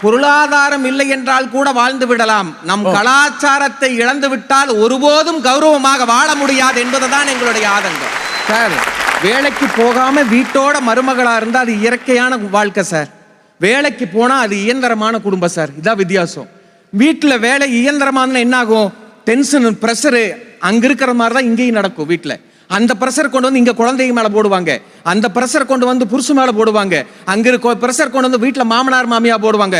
E: பொருளாதாரம் இல்லை என்றால் கூட வாழ்ந்து விடலாம், நம் கலாச்சாரத்தை இழந்து விட்டால் ஒருபோதும் கௌரவமாக வாழ முடியாது என்பதுதான் எங்களுடைய ஆதங்கம். சார், வேலைக்கு போகாம வீட்டோட மருமகளா இருந்தா அது இயற்கையான வாழ்க்கை சார். வேலைக்கு போனா அது இயந்திரமான குடும்பம் சார். இதான் வித்தியாசம். வீட்டுல வேலை இயந்திரமான என்ன ஆகும்? டென்ஷன், பிரஷரு அங்க இருக்கிற மாதிரி தான் இங்கேயும் நடக்கும். வீட்டுல அந்த பிரஷர் கொண்டு வந்து இங்க குழந்தைங்க மேல போடுவாங்க, அந்த பிரஷர் கொண்டு வந்து புருஷன் மேல போடுவாங்க, அங்க இருக்க பிரஷர் கொண்டு வந்து வீட்டுல மாமனார் மாமியா போடுவாங்க.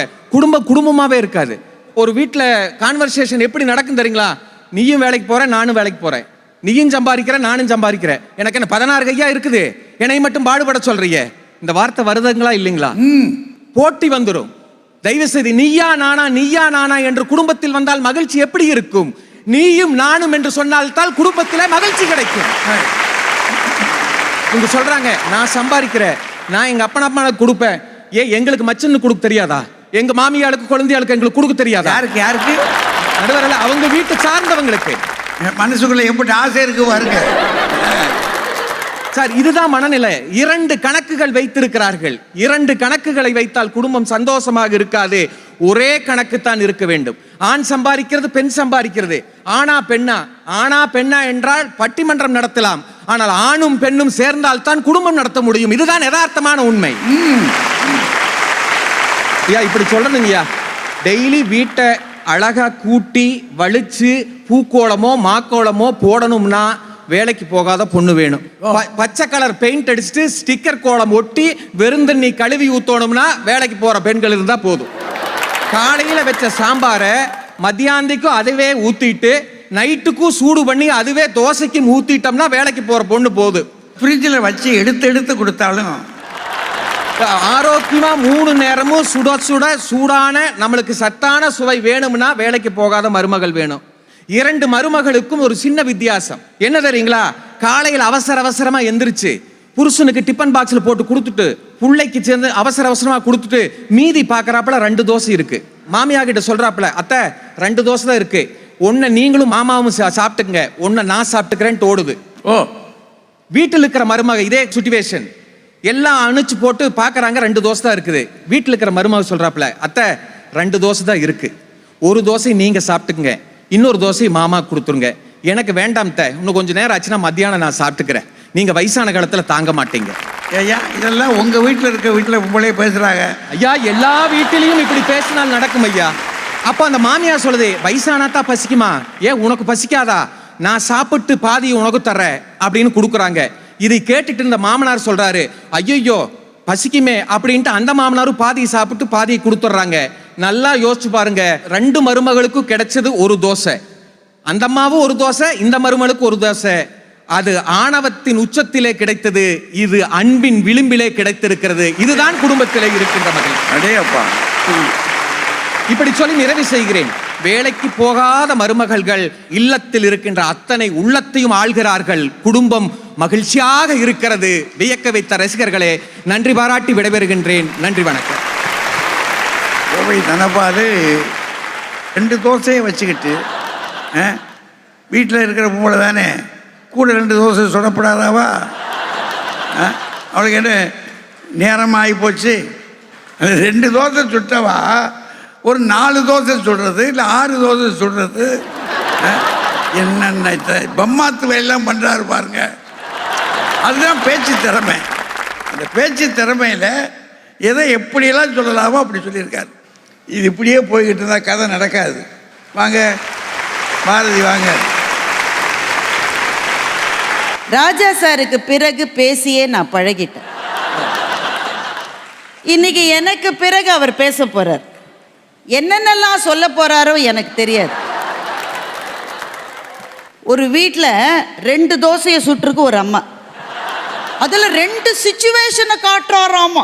E: குடும்பமாவே இருக்காது. ஒரு வீட்டுல கான்வர்சேஷன் எப்படி நடக்கும் தெரியுங்களா? நீயும் வேலைக்கு போற, நானும் வேலைக்கு போறேன், நீயும் சம்பாதிக்கிற, நானும் சம்பாதிக்கிறேன், எனக்கு என்ன 16 கையா இருக்குது, என்னை மட்டும் பாடுபட சொல்றீங்க. இந்த வார்த்தை வருதுங்களா இல்லைங்களா? போட்டி வந்துடும். தயவு செய்து நீயா நானா நீயா நானா என்று குடும்பத்தில் வந்தால் மகிழ்ச்சி எப்படி இருக்கும்? நீயும் நானும் என்று சொன்னால் தான் குடும்பத்திலே மகிழ்ச்சி கிடைக்கும். இங்க சொல்றாங்க, நான் சம்பாதிக்கிறேன், நான் எங்க அப்பனுக்கு கொடுப்பேன். எங்களுக்கு மச்சன்னு கொடுக்க தெரியாதா? எங்க மாமியாளுக்கு குழந்தையாளுக்கு எங்களுக்கு கொடுக்க தெரியாதா?
A: யாருக்கு
E: நடுவரல அவங்க வீட்டு சார்ந்தவங்களுக்கு
A: மனசுக்குள்ள எப்படி ஆசை இருக்கு பாருங்க
E: சார். இதுதான் மனநிலை. 2 கணக்குகள் வைத்திருக்கிறார்கள். 2 கணக்குகளை வைத்தால் குடும்பம் சந்தோஷமாக இருக்காது. ஒரே கணக்கு தான் இருக்க வேண்டும். ஆண் சம்பாதிக்கிறது, பெண் சம்பாதிக்கிறது. ஆனா பெண்ணா? ஆனா பெண்ணா என்றால் பட்டிமன்றம் நடத்தலாம். ஆனால் ஆணும் பெண்ணும் சேர்ந்தால் தான் குடும்பம் நடத்த முடியும். இதுதான் யதார்த்தமான உண்மை. இப்படி சொல்றதுங்கய்யா, டெய்லி வீட்டை அழகா கூட்டி வலிச்சு பூக்கோளமோ மாக்கோளமோ போடணும்னா வேலைக்கு போகாத பொண்ணு வேணும். பச்சை கலர் பெயிண்ட் அடிச்சுட்டு ஸ்டிக்கர் கோலம் ஒட்டி வெறுந்தண்ணி கழுவி ஊத்தணும்னா வேலைக்கு போற பெண்கள் இருந்தா போதும். காலையில வச்ச சாம்பார மத்தியானத்துக்கும் அதுவே ஊத்திட்டு நைட்டுக்கும் சூடு பண்ணி அதுவே தோசைக்கும் ஊத்திட்டோம்னா வேலைக்கு போற பொண்ணு போதும்.
A: ஃப்ரிட்ஜில் வச்சு எடுத்து கொடுத்தாலும்
E: ஆரோக்கியமா 3 நேரமும் சுட சுட சூடான நம்மளுக்கு சத்தான சுவை வேணும்னா வேலைக்கு போகாத மருமகள் வேணும். 2 மருமகளுக்கும் ஒரு சின்ன வித்தியாசம் என்ன தெரியுங்களா? காலையில் அவசரமா எந்திரிச்சு புருஷனுக்கு டிஃபன் பாக்ஸ்ல போட்டு கொடுத்துட்டு புள்ளைக்கு சேர்ந்து அவசரமா கொடுத்துட்டு மீதி பாக்குறாப்புல 2 தோசை இருக்கு. மாமியா கிட்ட சொல்றாப்புல, அத்தை 2 தோசை தான் இருக்கு, ஒன்ன நீங்களும் மாமாவும் சாப்பிட்டுங்க, ஒன்ன நான் சாப்பிட்டுக்கிறேன்னு ஓடுது. வீட்டில் இருக்கிற மருமக இதே சிச்சுவேஷன் எல்லாம் அணைச்சு போட்டு பாக்குறாங்க, 2 தோசை தான் இருக்குது. வீட்டில் இருக்கிற மருமக சொல்றாப்புல, அத்தை 2 தோசை தான் இருக்கு, ஒரு தோசை நீங்க சாப்பிட்டுக்குங்க, இன்னொரு தோசை மாமா கொடுத்துருங்க. எனக்கு வேண்டாம் த, இன்னும் கொஞ்சம் நேரம் ஆச்சுன்னா மத்தியானம் நான் சாப்பிட்டுக்கிறேன், நீங்க வயசான காலத்துல தாங்க மாட்டீங்க.
A: ஐயா, இதெல்லாம் உங்க வீட்டில் இருக்க வீட்டில் உங்களே பேசுறாங்க
E: ஐயா. எல்லா வீட்டிலையும் இப்படி பேசினால் நடக்கும் ஐயா. அப்ப அந்த மாமியார் சொல்லுது, வயசானாத்தான் பசிக்குமா? ஏன் உனக்கு பசிக்காதா? நான் சாப்பிட்டு பாதி உனக்கு தர்றேன் அப்படின்னு கொடுக்குறாங்க. இதை கேட்டுட்டு இருந்த மாமனார் சொல்றாரு, ஐயோ பசிக்குமே அப்படின்ட்டு அந்த மாமனாரும் பாதி சாப்பிட்டு பாதியை கொடுத்துட்றாங்க. நல்லா யோசிச்சு பாருங்க, 2 மருமகளுக்கும் கிடைச்சது ஒரு தோசை. அந்த அம்மாவும் ஒரு தோசை, இந்த மருமகளுக்கு ஒரு தோசை. அது ஆணவத்தின் உச்சத்திலே கிடைத்தது, இது அன்பின் விளிம்பிலே கிடைத்திருக்கிறது. இதுதான் குடும்பத்திலே இருக்கின்ற மகிழ்ச்சி.
A: அடேப்பா.
E: இப்படி சொல்லி நிறைவு செய்கிறேன். வேலைக்கு போகாத மருமகள்கள் இல்லத்தில் இருக்கின்ற அத்தனை உள்ளத்தையும் ஆள்கிறார்கள். குடும்பம் மகிழ்ச்சியாக இருக்கிறது. வியக்க வைத்த ரசிகர்களே, நன்றி பாராட்டி விடைபெறுகின்றேன். நன்றி, வணக்கம்.
A: கோவை தனபால் 2 தோசையை வச்சுக்கிட்டு வீட்டில் இருக்கிற பொம்பளை தானே, கூட 2 தோசை சுடப்படாதாவா? அவளுக்கு என்ன நேரம் ஆகி போச்சு? 2 தோசை சுட்டவா ஒரு 4 தோசை சுடுறது இல்லை 6 தோசை சுடுறது. என்னென்ன பம்மாத்து வேலையெல்லாம் பண்ணுறாரு பாருங்க. அதுதான் பேச்சு திறமை. அந்த பேச்சு திறமையில் எதை எப்படியெல்லாம் சொல்லலாமோ அப்படி சொல்லியிருக்காரு. இது இப்படியே போய்கிட்டு இருந்தால் கதை நடக்காது. வாங்க பாரதி வாங்க.
F: ராஜா சாருக்கு பிறகு பேசியே நான் பழகிட்டேன். இன்னைக்கு எனக்கு பிறகு அவர் பேச போறார். என்னென்னலாம் சொல்ல போறாரோ எனக்கு தெரியாது. ஒரு வீட்டில் 2 தோசையை சுட்டுருக்கு ஒரு அம்மா. அதுல 2 சிச்சுவேஷனை காட்டுறாராமா.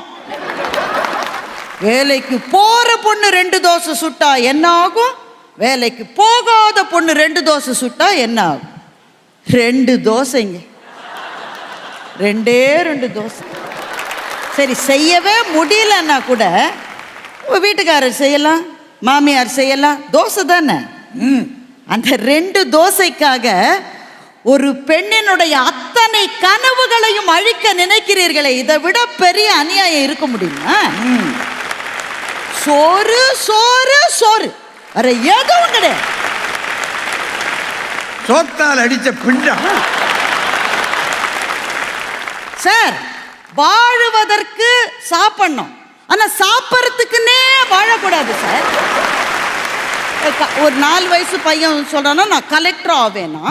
F: வேலைக்கு போற பொண்ணு 2 தோசை சுட்டா என்ன ஆகும், வேலைக்கு போகாத பொண்ணு 2 தோசை சுட்டா என்ன ஆகும். 2 தோசைங்க, 2 தோசை. சரி, செய்யவே முடியலன்னா கூட வீட்டுக்காரர் செய்யலாம், மாமியார் செய்யலாம், தோசை தானே. அந்த 2 தோசைக்காக ஒரு பெண்ணினுடைய அத்தனை கனவுகளையும் அழிக்க நினைக்கிறீர்களே, இதை விட பெரிய அநியாயம் இருக்க முடியுமா? சோறு சோறு சோறு, வேற எதுவும் கிடையாது.
A: சோத்தால் அடிச்ச பிண்டம்.
F: சார், வாழுவதற்கு சாப்பிடணும், ஆனா சாப்பிட்றதுக்குன்னே வாழக்கூடாது சார். ஒரு 4 வயசு பையன் சொல்றானா நான் கலெக்டர் ஆவேனா.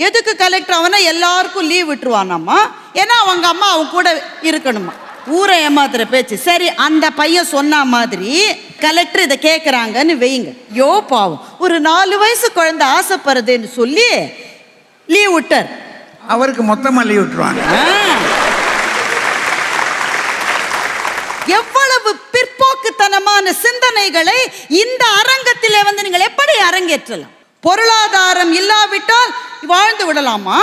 F: எதுக்கு கலெக்டர் ஆவேனா, எல்லாருக்கும் லீவ் விட்டுருவானாமா. ஏன்னா அவங்க அம்மா அவங்க கூட இருக்கணுமா. ஊரை ஏமாத்துற பேச்சு. சரி, அந்த பையன் சொன்ன மாதிரி கலெக்டர் இதை கேட்குறாங்கன்னு வைங்க. யோ பாவம், ஒரு 4 வயசு குழந்தை ஆசைப்படுறதுன்னு சொல்லி லீவ் விட்டார்.
A: அவருக்கு மொத்தமாக லீவ் விட்டுருவாங்க.
F: எவ்வளவு பிற்போக்குத்தனமான சிந்தனைகளை இந்த அரங்கத்திலே வந்து நீங்கள் எப்படி அரங்கேற்றலாம்? பொருளாதாரம் இல்லாவிட்டால் வாழ்ந்து விடலாமா?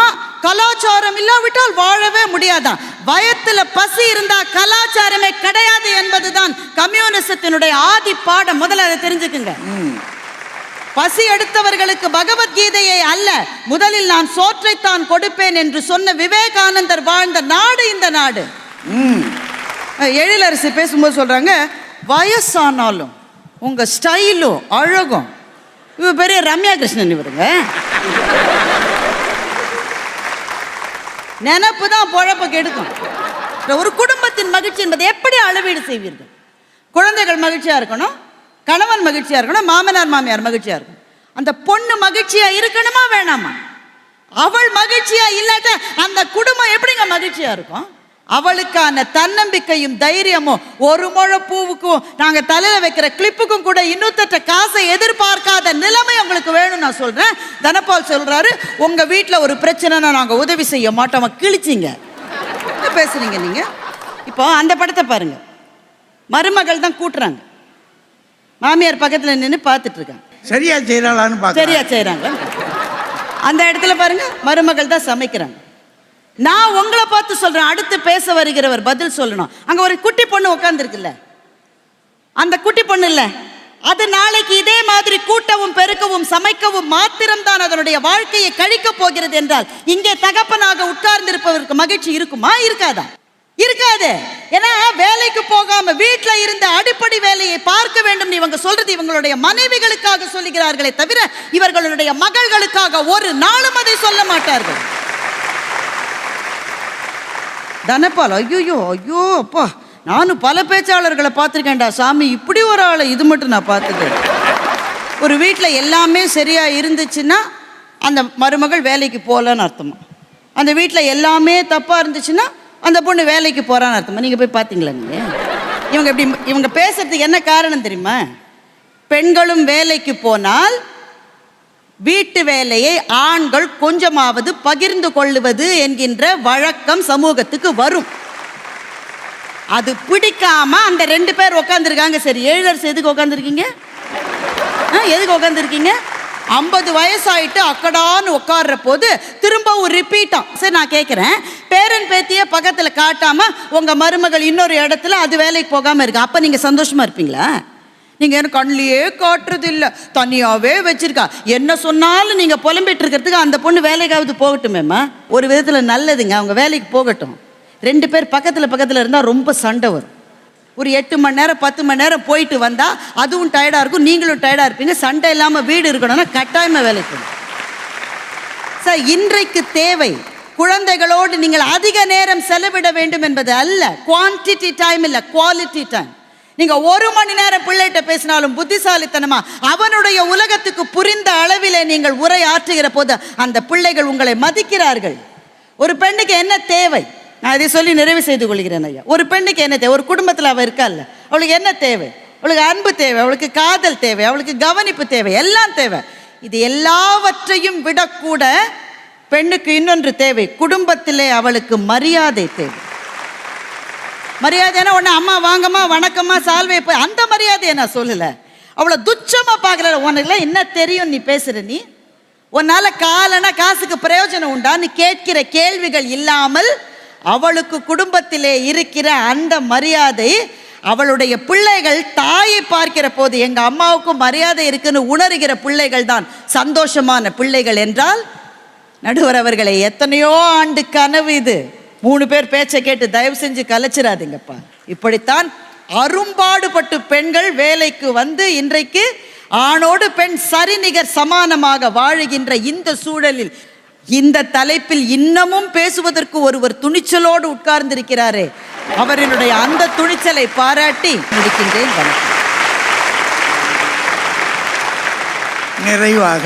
F: கலாச்சாரம் இல்லாவிட்டால் வாழவே முடியாதா? வயத்துல பசி இருந்தா கலாச்சாரமே கிடையாது என்பதுதான் கம்யூனிசத்தினுடைய ஆதி பாடம். முதல்ல அதை தெரிஞ்சுக்குங்க. பசி எடுத்தவர்களுக்கு பகவத்கீதையை அல்ல, முதலில் நான் சோற்றைத்தான் கொடுப்பேன் என்று சொன்ன விவேகானந்தர் வாழ்ந்த நாடு இந்த நாடு. எழிலரசி பேசும்போது சொல்றாங்க, வயசானாலும் உங்க ஸ்டைலும் அழகும். இவ பெரிய ரம்யா கிருஷ்ணன். இவருங்க நினப்பு தான் பொழப்ப கெடுக்கும். ஒரு குடும்பத்தின் மகிழ்ச்சி என்பதை எப்படி அளவீடு செய்வீர்கள்? குழந்தைகள் மகிழ்ச்சியா இருக்கணும், கணவன் மகிழ்ச்சியா இருக்கணும், மாமனார் மாமியார் மகிழ்ச்சியா இருக்கணும். அந்த பொண்ணு மகிழ்ச்சியா இருக்கணுமா வேணாமா? அவள் மகிழ்ச்சியா இல்லாட்ட அந்த குடும்பம் எப்படிங்க மகிழ்ச்சியா இருக்கும்? அவளுக்கான தன்னம்பிக்கையும் தைரியமும் ஒரு முழ பூவுக்கும் நாங்க தலையில வைக்கிற கிளிப்புக்கும் கூட இன்னொருத்த காசை எதிர்பார்க்காத நிலைமை உங்களுக்கு வேணும். நான் சொல்றேன். தனபால் சொல்றாரு, உங்க வீட்டுல ஒரு பிரச்சனைனா நாங்க உதவி செய்ய மாட்டோம். கிழிச்சிங்க பேசுறீங்க நீங்க. இப்போ அந்த படத்தை பாருங்க. மருமகள் தான் கூட்டுறாங்க, மாமியார் பக்கத்துல நின்று பார்த்துட்டு இருக்காங்க.
A: சரியா செய்யறாளான்னு
F: சரியா செய்யறாங்க. அந்த இடத்துல பாருங்க, மருமகள் தான் சமைக்கிறாங்க. நான் உங்களை பார்த்து சொல்றேன், அடுத்து பேச வருகிறவர் பதில் சொல்லணும். அங்க ஒரு குட்டி பொண்ணு உட்கார்ந்துருக்குல்ல, அந்த குட்டி பொண்ணு இல்ல, அது நாளைக்கு இதே மாதிரி கூட்டவும் பெருக்கவும் சமைக்கவும் மாத்திரம்தான் அதனுடைய வாழ்க்கையை கழிக்க போகிறது என்றால் இங்கே தகப்பனாக உட்கார்ந்திருப்பவருக்கு மகிழ்ச்சி இருக்குமா? இருக்காதா? இருக்காது. ஏன்னா வேலைக்கு போகாம வீட்டுல இருந்த அடிப்படை வேலையை பார்க்க வேண்டும். இவங்க சொல்றது இவங்களுடைய மனைவிகளுக்காக சொல்லுகிறார்களே தவிர இவர்களுடைய மகள்களுக்காக ஒரு நாளும் அதை சொல்ல மாட்டார்கள். தனபால், ஐயோ ஐயோ அப்பா, நானும் பல பேச்சாளர்களை பார்த்துருக்கேன்டா சாமி, இப்படி ஒரு ஆளை இது மட்டும் நான் பார்த்துட்டேன். ஒரு வீட்டில் எல்லாமே சரியா இருந்துச்சுன்னா அந்த மருமகள் வேலைக்கு போகலன்னு அர்த்தமா. அந்த வீட்டில் எல்லாமே தப்பா இருந்துச்சுன்னா அந்த பொண்ணு வேலைக்கு போறான்னு அர்த்தமா. நீங்க போய் பார்த்தீங்களா? நீங்க இவங்க பேசுறதுக்கு என்ன காரணம் தெரியுமா? பெண்களும் வேலைக்கு போனால் வீட்டு வேலையை ஆண்கள் கொஞ்சமாவது பகிர்ந்து கொள்ளுவது என்கின்ற வழக்கம் சமூகத்துக்கு வரும். அது பிடிக்காம அந்த 2 பேர் உட்காந்துருக்காங்க. சரி, எழிலரசு எதுக்கு உட்காந்துருக்கீங்க? எதுக்கு உட்காந்துருக்கீங்க? 50 வயசாயிட்டு அக்கடான்னு உட்கார்ற போது திரும்பவும் ரிப்பீட்டாம். சரி, நான் கேட்குறேன், பேரன் பேத்திய பக்கத்தில் காட்டாம உங்க மருமகள் இன்னொரு இடத்துல அது வேலைக்கு போகாம இருக்கு, அப்ப நீங்க சந்தோஷமா இருப்பீங்களா? நீங்க எனக்கு கண்ணிலேயே காட்டுறது இல்லை, தனியாவே வச்சிருக்கா, என்ன சொன்னாலும் நீங்க புலம்பிட்டு இருக்கிறதுக்கு அந்த பொண்ணு வேலைக்காவது போகட்டுமேம்மா. ஒரு விதத்துல நல்லதுங்க, அவங்க வேலைக்கு போகட்டும். 2 பேர் பக்கத்துல பக்கத்துல இருந்தா ரொம்ப சண்டை வரும். ஒரு 8 மணி நேரம் 10 மணி நேரம் போயிட்டு வந்தா அதுவும் டயர்டா இருக்கும், நீங்களும் டயர்டா இருப்பீங்க. சண்டை இல்லாம வீடு இருக்கணும்னா கட்டாயமா வேலைக்கு போகணும். சார், இன்றைக்கு தேவை குழந்தைகளோடு நீங்கள் அதிக நேரம் செலவிட வேண்டும் என்பது அல்ல. குவான்டிட்டி டைம் இல்ல, குவாலிட்டி டைம். நீங்க 1 மணி நேரம் பிள்ளைகிட்ட பேசினாலும் புத்திசாலித்தனமா அவனுடைய உலகத்துக்கு புரிந்த அளவிலே நீங்கள் உரை ஆற்றுகிற போது அந்த பிள்ளைகள் உங்களை மதிக்கிறார்கள். ஒரு பெண்ணுக்கு என்ன தேவை, நான் இதை சொல்லி நிறைவு செய்து கொள்கிறேன் ஐயா. ஒரு பெண்ணுக்கு என்ன தேவை? ஒரு குடும்பத்தில் அவள் இருக்கா இல்ல, அவளுக்கு என்ன தேவை? அவளுக்கு அன்பு தேவை, அவளுக்கு காதல் தேவை, அவளுக்கு கவனிப்பு தேவை, எல்லாம் தேவை. இது எல்லாவற்றையும் விடக்கூட பெண்ணுக்கு இன்னொன்று தேவை, குடும்பத்திலே அவளுக்கு மரியாதை தேவை. மரியாதைன்னா உடனே அம்மா வாங்கம்மா வணக்கம்மா சால்வை போய் அந்த மரியாதையை நான் சொல்லலை. அவளை துச்சமா பார்க்கல. உனக்குலாம் என்ன தெரியும் நீ பேசுற? நீ உன்னால காலனா காசுக்கு பிரயோஜனம் உண்டா? நீ கேட்கிற கேள்விகள் இல்லாமல் அவளுக்கு குடும்பத்திலே இருக்கிற அந்த மரியாதை, அவளுடைய பிள்ளைகள் தாயை பார்க்கிற போது எங்க அம்மாவுக்கும் மரியாதை இருக்குன்னு உணர்கிற பிள்ளைகள் தான் சந்தோஷமான பிள்ளைகள் என்றால், நடுவர் அவர்களை எத்தனையோ ஆண்டு கனவு இது. 3 பேர் பேச்சை கேட்டு தயவு செஞ்சு கலைச்சிடாதீங்கப்பா. இப்படித்தான் அரும்பாடுபட்டு பெண்கள் வேலைக்கு வந்து இன்றைக்கு ஆணோடு பெண் சரிநிகர் சமானமாக வாழுகின்ற இந்த சூழலில் இந்த தலைப்பில் இன்னமும் பேசுவதற்கு ஒருவர் துணிச்சலோடு உட்கார்ந்திருக்கிறாரே, அவரினுடைய அந்த துணிச்சலை பாராட்டி முடிக்கின்றேன். வணக்கம்.
A: நிறைவாக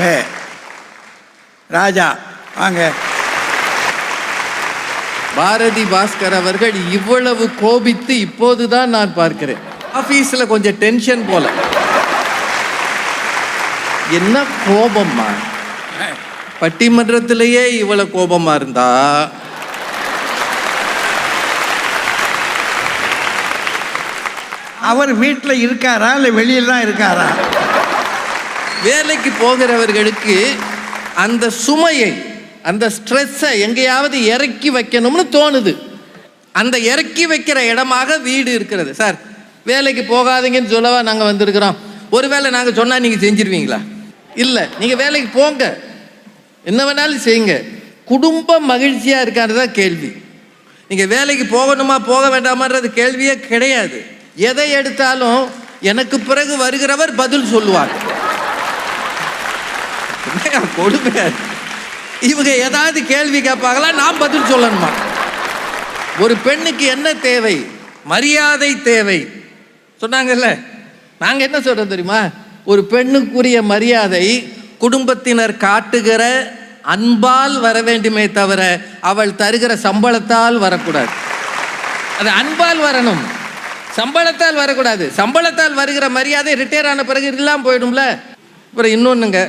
A: ராஜா வாங்க.
G: பாரதி பாஸ்கர் அவர்கள் இவ்வளவு கோபித்து இப்போதுதான் நான் பார்க்கிறேன். ஆபீஸ்ல கொஞ்சம் டென்ஷன் போல. என்ன கோபமா? பட்டிமன்றத்திலேயே இவ்வளவு கோபமா இருந்தா
A: அவர் வீட்டில் இருக்காரா இல்லை வெளியில தான் இருக்காரா?
G: வேலைக்கு போகிறவர்களுக்கு அந்த சுமையை, அந்த ஸ்ட்ரெஸ்ஸை எங்கேயாவது இறக்கி வைக்கணும்னு தோணுது. அந்த இறக்கி வைக்கிற இடமாக வீடு இருக்கிறது. சார், வேலைக்கு போகாதீங்கன்னு சொல்லவா நாங்கள் வந்திருக்கிறோம்? ஒருவேளை நாங்கள் சொன்னால் நீங்கள் செஞ்சிருவீங்களா? இல்லை, நீங்கள் வேலைக்கு போங்க, என்ன வேணாலும் செய்யுங்க, குடும்பம் மகிழ்ச்சியாக இருக்கான்றதா கேள்வி. நீங்கள் வேலைக்கு போகணுமா போக வேண்டாமான்றது கேள்வியே கிடையாது. எதை எடுத்தாலும் எனக்கு பிறகு வருகிறவர் பதில் சொல்லுவார். கொடுமை. இவங்க ஏதாவது கேள்வி கேட்பாங்களா, நான் பதில் சொல்லணுமா? ஒரு பெண்ணுக்கு என்ன தேவை? மரியாதை தேவை. சொன்னாங்கல்ல, நாங்க என்ன சொல்றோம் தெரியுமா? ஒரு பெண்ணுக்குரிய மரியாதை குடும்பத்தினர் காட்டுகிற அன்பால் வர வேண்டுமே தவிர அவள் தருகிற சம்பளத்தால் வரக்கூடாது. அது அன்பால் வரணும், சம்பளத்தால் வரக்கூடாது. சம்பளத்தால் வருகிற மரியாதை ரிட்டையர் ஆன பிறகு இல்லாமல் போயிடும்ல. அப்புறம் இன்னொன்னுங்க,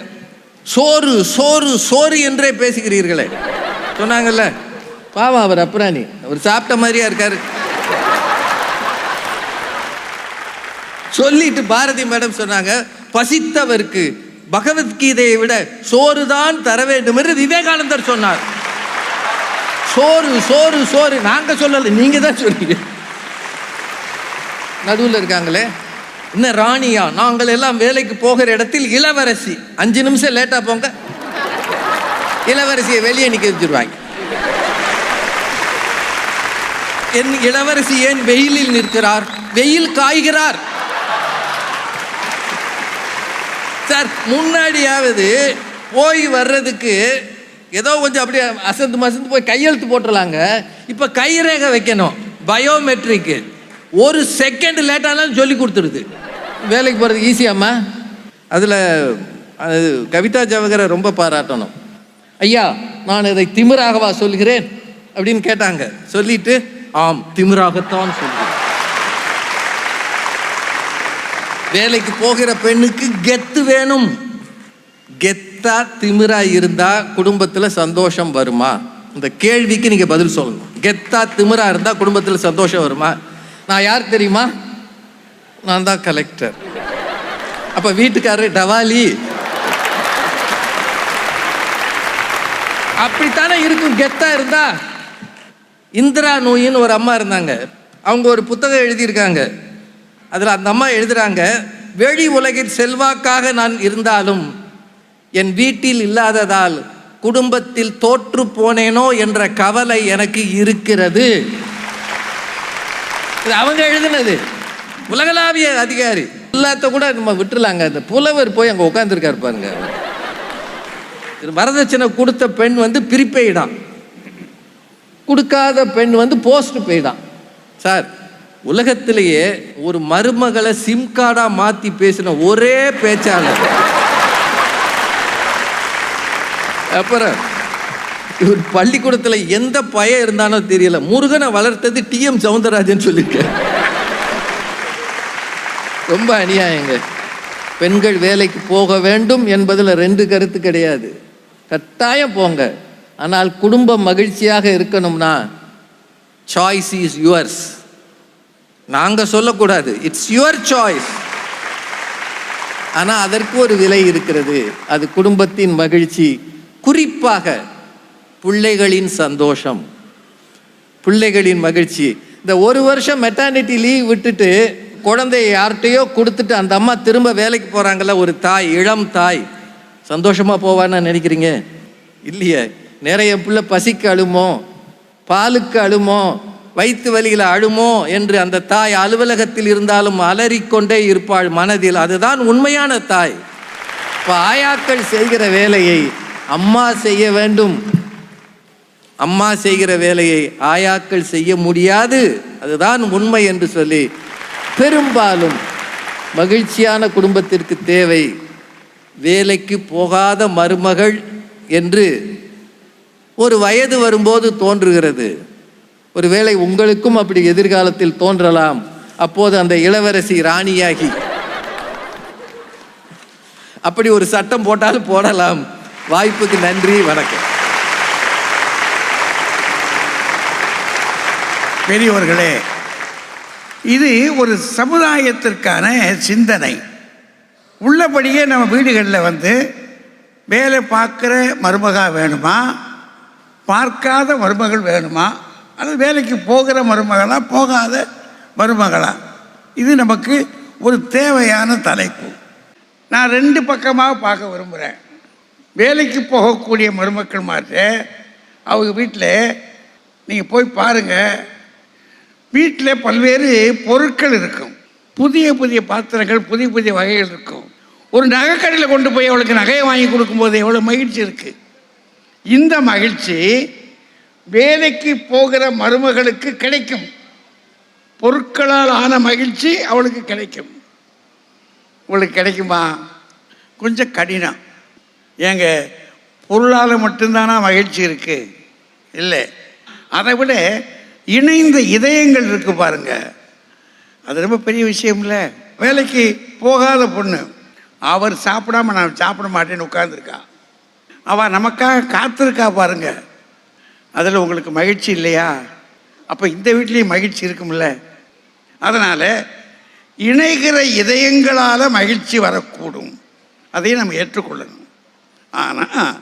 G: சோறு சோறு சோறு என்றே பேசுகிறீர்களே. சொன்னாங்கல்ல, பாவம் அவர் அப்புறாணி, அவர் சாப்பிட்ட மாதிரியா இருக்காரு. சொல்லிட்டு பாரதி மேடம் சொன்னாங்க, பசித்தவருக்கு பகவத்கீதையை விட சோறு தான் தர வேண்டும் என்று விவேகானந்தர் சொன்னார். சோறு சோறு சோறு நாங்க சொல்லல, நீங்க தான் சொன்னீங்க. நடுவில் இருக்காங்களே என்ன ராணியா, நாங்கள் எல்லாம் வேலைக்கு போகிற இடத்தில் இளவரசி 5 நிமிஷம் லேட்டா போங்க, இளவரசியை வெளியே நிக்க வச்சிருவாங்க. என் இளவரசி ஏன் வெயிலில் நிற்கிறார்? வெயில் காய்கிறார். சார், முன்னாடியாவது போய் வர்றதுக்கு ஏதோ கொஞ்சம் அப்படியே அசந்து மசந்து போய் கையெழுத்து போட்டுடலாங்க. இப்ப கைரேகை வைக்கணும், பயோமெட்ரிக். 1 செகண்ட் லேட்டானாலும் சொல்லி கொடுத்துருது. வேலைக்கு போகிறது ஈஸியாம்மா. அதில் கவிதா ஜவஹரை ரொம்ப பாராட்டணும். ஐயா, நான் இதை திமிராகவா சொல்கிறேன் அப்படின்னு கேட்டாங்க. சொல்லிட்டு ஆம், திமிராகத்தான் சொல்கிறேன். வேலைக்கு போகிற பெண்ணுக்கு கெத்து வேணும். கெத்தா திமிரா இருந்தா குடும்பத்தில் சந்தோஷம் வருமா? இந்த கேள்விக்கு நீங்க பதில் சொல்லணும். கெத்தா திமிரா இருந்தா குடும்பத்தில் சந்தோஷம் வருமா? நான் யார் தெரியுமா? நான் தான் கலெக்டர். அப்ப வீட்டுக்காரர் டவாலி. அப்படித்தானே இருக்கும் கெத்தா இருந்தா. இந்திரா நூயின்னு ஒரு அம்மா இருந்தாங்க. அவங்க ஒரு புத்தகம் எழுதியிருக்காங்க. அதில் அந்த அம்மா எழுதுறாங்க, வெளி உலகில் செல்வாக்காக நான் இருந்தாலும் என் வீட்டில் இல்லாததால் குடும்பத்தில் தோற்று போனேனோ என்ற கவலை எனக்கு இருக்கிறது. அவங்க எழுதினது. உலகளாவிய அதிகாரி. எல்லாத்த கூட நம்ம விட்டுலாங்க. அந்த புலவர் போய் அங்கே உட்காந்துருக்காரு பாருங்க. வரதட்சணை கொடுத்த பெண் வந்து பிரிப்பெய்டான், கொடுக்காத பெண் வந்து போஸ்ட் பெய்டான். சார், உலகத்திலேயே ஒரு மருமகளை சிம் கார்டா மாத்தி பேசின ஒரே பேச்சாளர். அப்புறம் இவர் பள்ளிக்கூடத்தில் எந்த பையன் இருந்தானோ தெரியல, முருகனை வளர்த்தது டிஎம் சவுந்தரராஜன் சொல்லியிருக்க. ரொம்ப அநியாயங்க. பெண்கள் வேலைக்கு போக வேண்டும் என்பதில் 2 கருத்து கிடையாது. கட்டாயம் போங்க. ஆனால் குடும்பம் மகிழ்ச்சியாக இருக்கணும்னா சாய்ஸ் இஸ் யுவர்ஸ். நாங்கள் சொல்லக்கூடாது, இட்ஸ் யுவர் சாய்ஸ். ஆனால் அதற்கு ஒரு விலை இருக்கிறது. அது குடும்பத்தின் மகிழ்ச்சி, குறிப்பாக பிள்ளைகளின் சந்தோஷம், பிள்ளைகளின் மகிழ்ச்சி. இந்த 1 வருஷம் மெட்டர்னிட்டி லீவ் விட்டுட்டு குழந்தைய யார்கிட்டையோ கொடுத்துட்டு அந்த அம்மா திரும்ப வேலைக்கு போகிறாங்கல்ல, ஒரு தாய், இளம் தாய், சந்தோஷமாக போவான்னு நினைக்கிறீங்க? இல்லையே. நிறைய பிள்ளை பசிக்கு அழுமோ, பாலுக்கு அழுமோ, வயிற்று வலியில் அழுமோ என்று அந்த தாய் அலுவலகத்தில் இருந்தாலும் அலறிக்கொண்டே இருப்பாள் மனதில். அதுதான் உண்மையான தாய். இப்போ ஆயாக்கள் செய்கிற வேலையை அம்மா செய்ய வேண்டும், அம்மா செய்கிற வேலையை ஆயாக்கள் செய்ய முடியாது, அதுதான் உண்மை என்று சொல்லி பெரும்பாலும் மகிழ்ச்சியான குடும்பத்திற்கு தேவை வேலைக்கு போகாத மருமகள் என்று ஒரு வயது வரும்போது தோன்றுகிறது. ஒருவேளை உங்களுக்கும் அப்படி எதிர்காலத்தில் தோன்றலாம். அப்போது அந்த இளவரசி ராணியாகி அப்படி ஒரு சட்டம் போட்டாலும் போடலாம். வாய்ப்புக்கு நன்றி, வணக்கம்.
A: பெரியவர்களே, இது ஒரு சமுதாயத்திற்கான சிந்தனை. உள்ளபடியே நம்ம வீடுகளில் வந்து வேலை பார்க்குற மருமகா வேணுமா, பார்க்காத மருமகள் வேணுமா, அது வேலைக்கு போகிற மருமகளா, போகாத மருமகளா, இது நமக்கு ஒரு தேவையான தலைப்பு. நான் 2 பக்கமாக பார்க்க விரும்புகிறேன். வேலைக்கு போகக்கூடிய மருமக்கள் மாதிரி அவங்க வீட்டில் நீங்கள் போய் பாருங்கள். வீட்டில் பல்வேறு பொருட்கள் இருக்கும், புதிய புதிய பாத்திரங்கள், புதிய புதிய வகைகள் இருக்கும். ஒரு நகைக்கடையில் கொண்டு போய் அவளுக்கு நகையை வாங்கி கொடுக்கும்போது எவ்வளோ மகிழ்ச்சி இருக்குது. இந்த மகிழ்ச்சி வேலைக்கு போகிற மருமகளுக்கு கிடைக்கும். பொருட்களால் ஆன மகிழ்ச்சி அவளுக்கு கிடைக்கும். உங்களுக்கு கிடைக்குமா? கொஞ்சம் கடினம். ஏங்க, பொருளால் மட்டும்தானா மகிழ்ச்சி இருக்குது? இல்லை, அதை விட இணைந்த இதயங்கள் இருக்கு பாருங்க, அது ரொம்ப பெரிய விஷயம் இல்லை. வேலைக்கு போகாத பொண்ணு, அவர் சாப்பிடாம நான் சாப்பிட மாட்டேன்னு உட்கார்ந்துருக்கா, அவள் நமக்காக காத்திருக்கா பாருங்க, அதில் உங்களுக்கு மகிழ்ச்சி இல்லையா? அப்போ இந்த வீட்லேயும் மகிழ்ச்சி இருக்கும்ல. அதனால் இணைகிற இதயங்களால் மகிழ்ச்சி வரக்கூடும், அதையும் நம்ம ஏற்றுக்கொள்ளணும். ஆனால்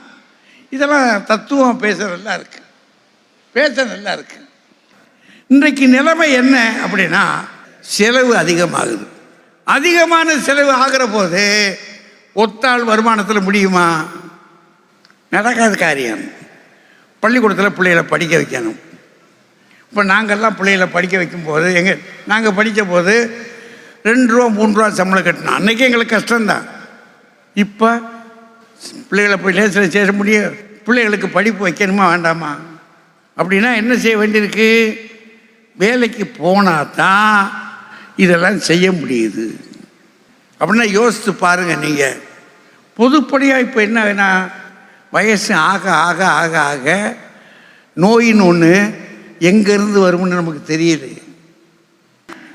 A: இதெல்லாம் தத்துவம் பேச நல்லா இருக்கு, பேச நல்லா இருக்கு. இன்றைக்கு நிலைமை என்ன அப்படின்னா, செலவு அதிகமாகுது. அதிகமான செலவு ஆகிற போது ஒத்தாள் வருமானத்தில் முடியுமா? நடக்காத காரியம். பள்ளிக்கூடத்தில் பிள்ளைகளை படிக்க வைக்கணும். இப்போ நாங்கள்லாம் பிள்ளைகளை படிக்க வைக்கும்போது நாங்கள் படித்த போது 2 ரூபா 3 ரூபா சம்பளம் கட்டணும். அன்றைக்கி எங்களுக்கு கஷ்டம்தான். இப்போ பிள்ளைகளை போய் லேசில் சேர முடியும். பிள்ளைகளுக்கு படிப்பு வைக்கணுமா வேண்டாமா? அப்படின்னா என்ன செய்ய வேண்டியிருக்கு? வேலைக்கு போனால் தான் இதெல்லாம் செய்ய முடியுது. அப்படின்னா யோசித்து பாருங்கள். நீங்கள் பொதுப்படியாக இப்போ என்ன வேணா, வயசு ஆக ஆக ஆக ஆக நோயின்னு ஒன்று எங்கேருந்து வரும்னு நமக்கு தெரியல.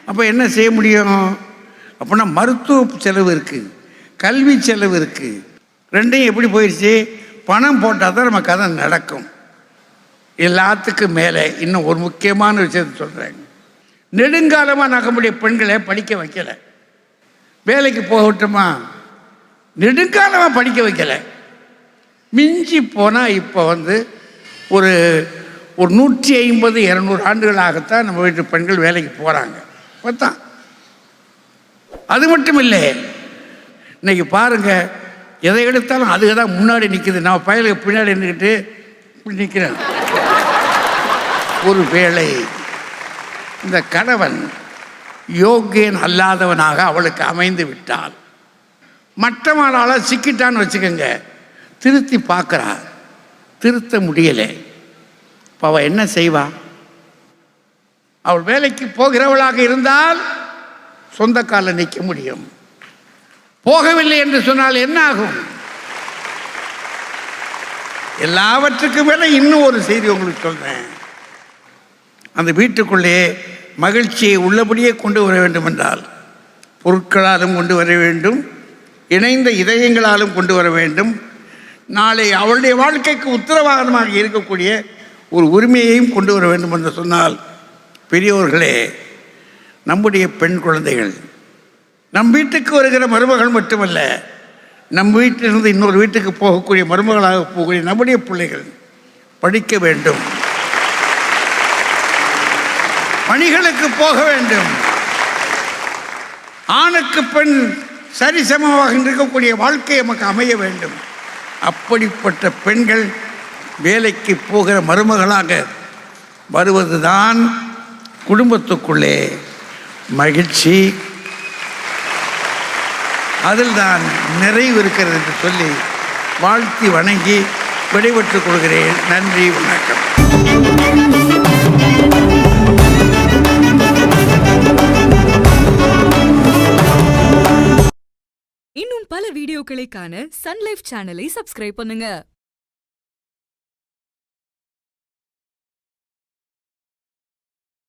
A: அப்போ என்ன செய்ய முடியும்? அப்படின்னா மருத்துவ செலவு இருக்குது, கல்வி செலவு இருக்குது. ரெண்டையும் எப்படி போயிடுச்சு? பணம் போட்டால் தான் நம்ம கதை நடக்கும். எல்லாத்துக்கும் மேலே இன்னும் ஒரு முக்கியமான விஷயத்தை சொல்கிறேன். நெடுங்காலமாக நம்முடைய பெண்களை படிக்க வைக்கலை. வேலைக்கு போகட்டுமா? நெடுங்காலமாக படிக்க வைக்கலை. மிஞ்சி போனால் இப்போ ஒரு 150-200 ஆண்டுகளாகத்தான் நம்ம வீட்டு பெண்கள் வேலைக்கு போகிறாங்க. பார்த்தா அது மட்டும் இல்லை, இன்னைக்கு பாருங்கள், எதை எடுத்தாலும் அதுக்கு தான் முன்னாடி நிற்குது. நான் பயலுக்கு பின்னாடி நின்றுக்கிட்டு இப்படி நிற்கிறேன். ஒரு வேளை இந்த கணவன் யோக்கியன் அல்லாதவனாக அவளுக்கு அமைந்து விட்டாள். மற்றவனால சிக்கிட்டான்னு வச்சுக்கோங்க, திருத்தி பார்க்குறா, திருத்த முடியலை. இப்போ அவள் என்ன செய்வா? அவள் வேலைக்கு போகிறவளாக இருந்தால் சொந்த காலில் நிற்க முடியும். போகவில்லை என்று சொன்னால் என்ன ஆகும்? எல்லாவற்றுக்கும் மேலே இன்னும் ஒரு செய்தி உங்களுக்கு சொல்றேன். அந்த வீட்டுக்குள்ளே மகிழ்ச்சியை உள்ளபடியே கொண்டு வர வேண்டும் என்றால் பொருட்களாலும் கொண்டு வர வேண்டும், இணைந்த இதயங்களாலும் கொண்டு வர வேண்டும். நாளை அவளுடைய வாழ்க்கைக்கு உத்தரவாதமாக இருக்கக்கூடிய ஒரு உரிமையையும் கொண்டு வர வேண்டும் என்று சொன்னால், பெரியோர்களே, நம்முடைய பெண் குழந்தைகள், நம் வீட்டுக்கு வருகிற மருமகள் மட்டுமல்ல, நம் வீட்டிலிருந்து இன்னொரு வீட்டுக்கு போகக்கூடிய மருமகளாக போகக்கூடிய நம்முடைய பிள்ளைகள் படிக்க வேண்டும், பணிகளுக்கு போக வேண்டும், ஆணுக்கு பெண் சரிசமமாக இருக்கக்கூடிய வாழ்க்கை நமக்கு அமைய வேண்டும். அப்படிப்பட்ட பெண்கள் வேலைக்கு போகிற மருமகளாக வருவதுதான் குடும்பத்துக்குள்ளே மகிழ்ச்சி, அதில் தான் நிறைவு இருக்கிறது என்று சொல்லி வாழ்த்தி வணங்கி விடைபெற்றுக் கொள்கிறேன். நன்றி, வணக்கம்.
H: இன்னும் பல வீடியோக்களை காண சன் லைஃப் சேனலை சப்ஸ்கிரைப் பண்ணுங்க.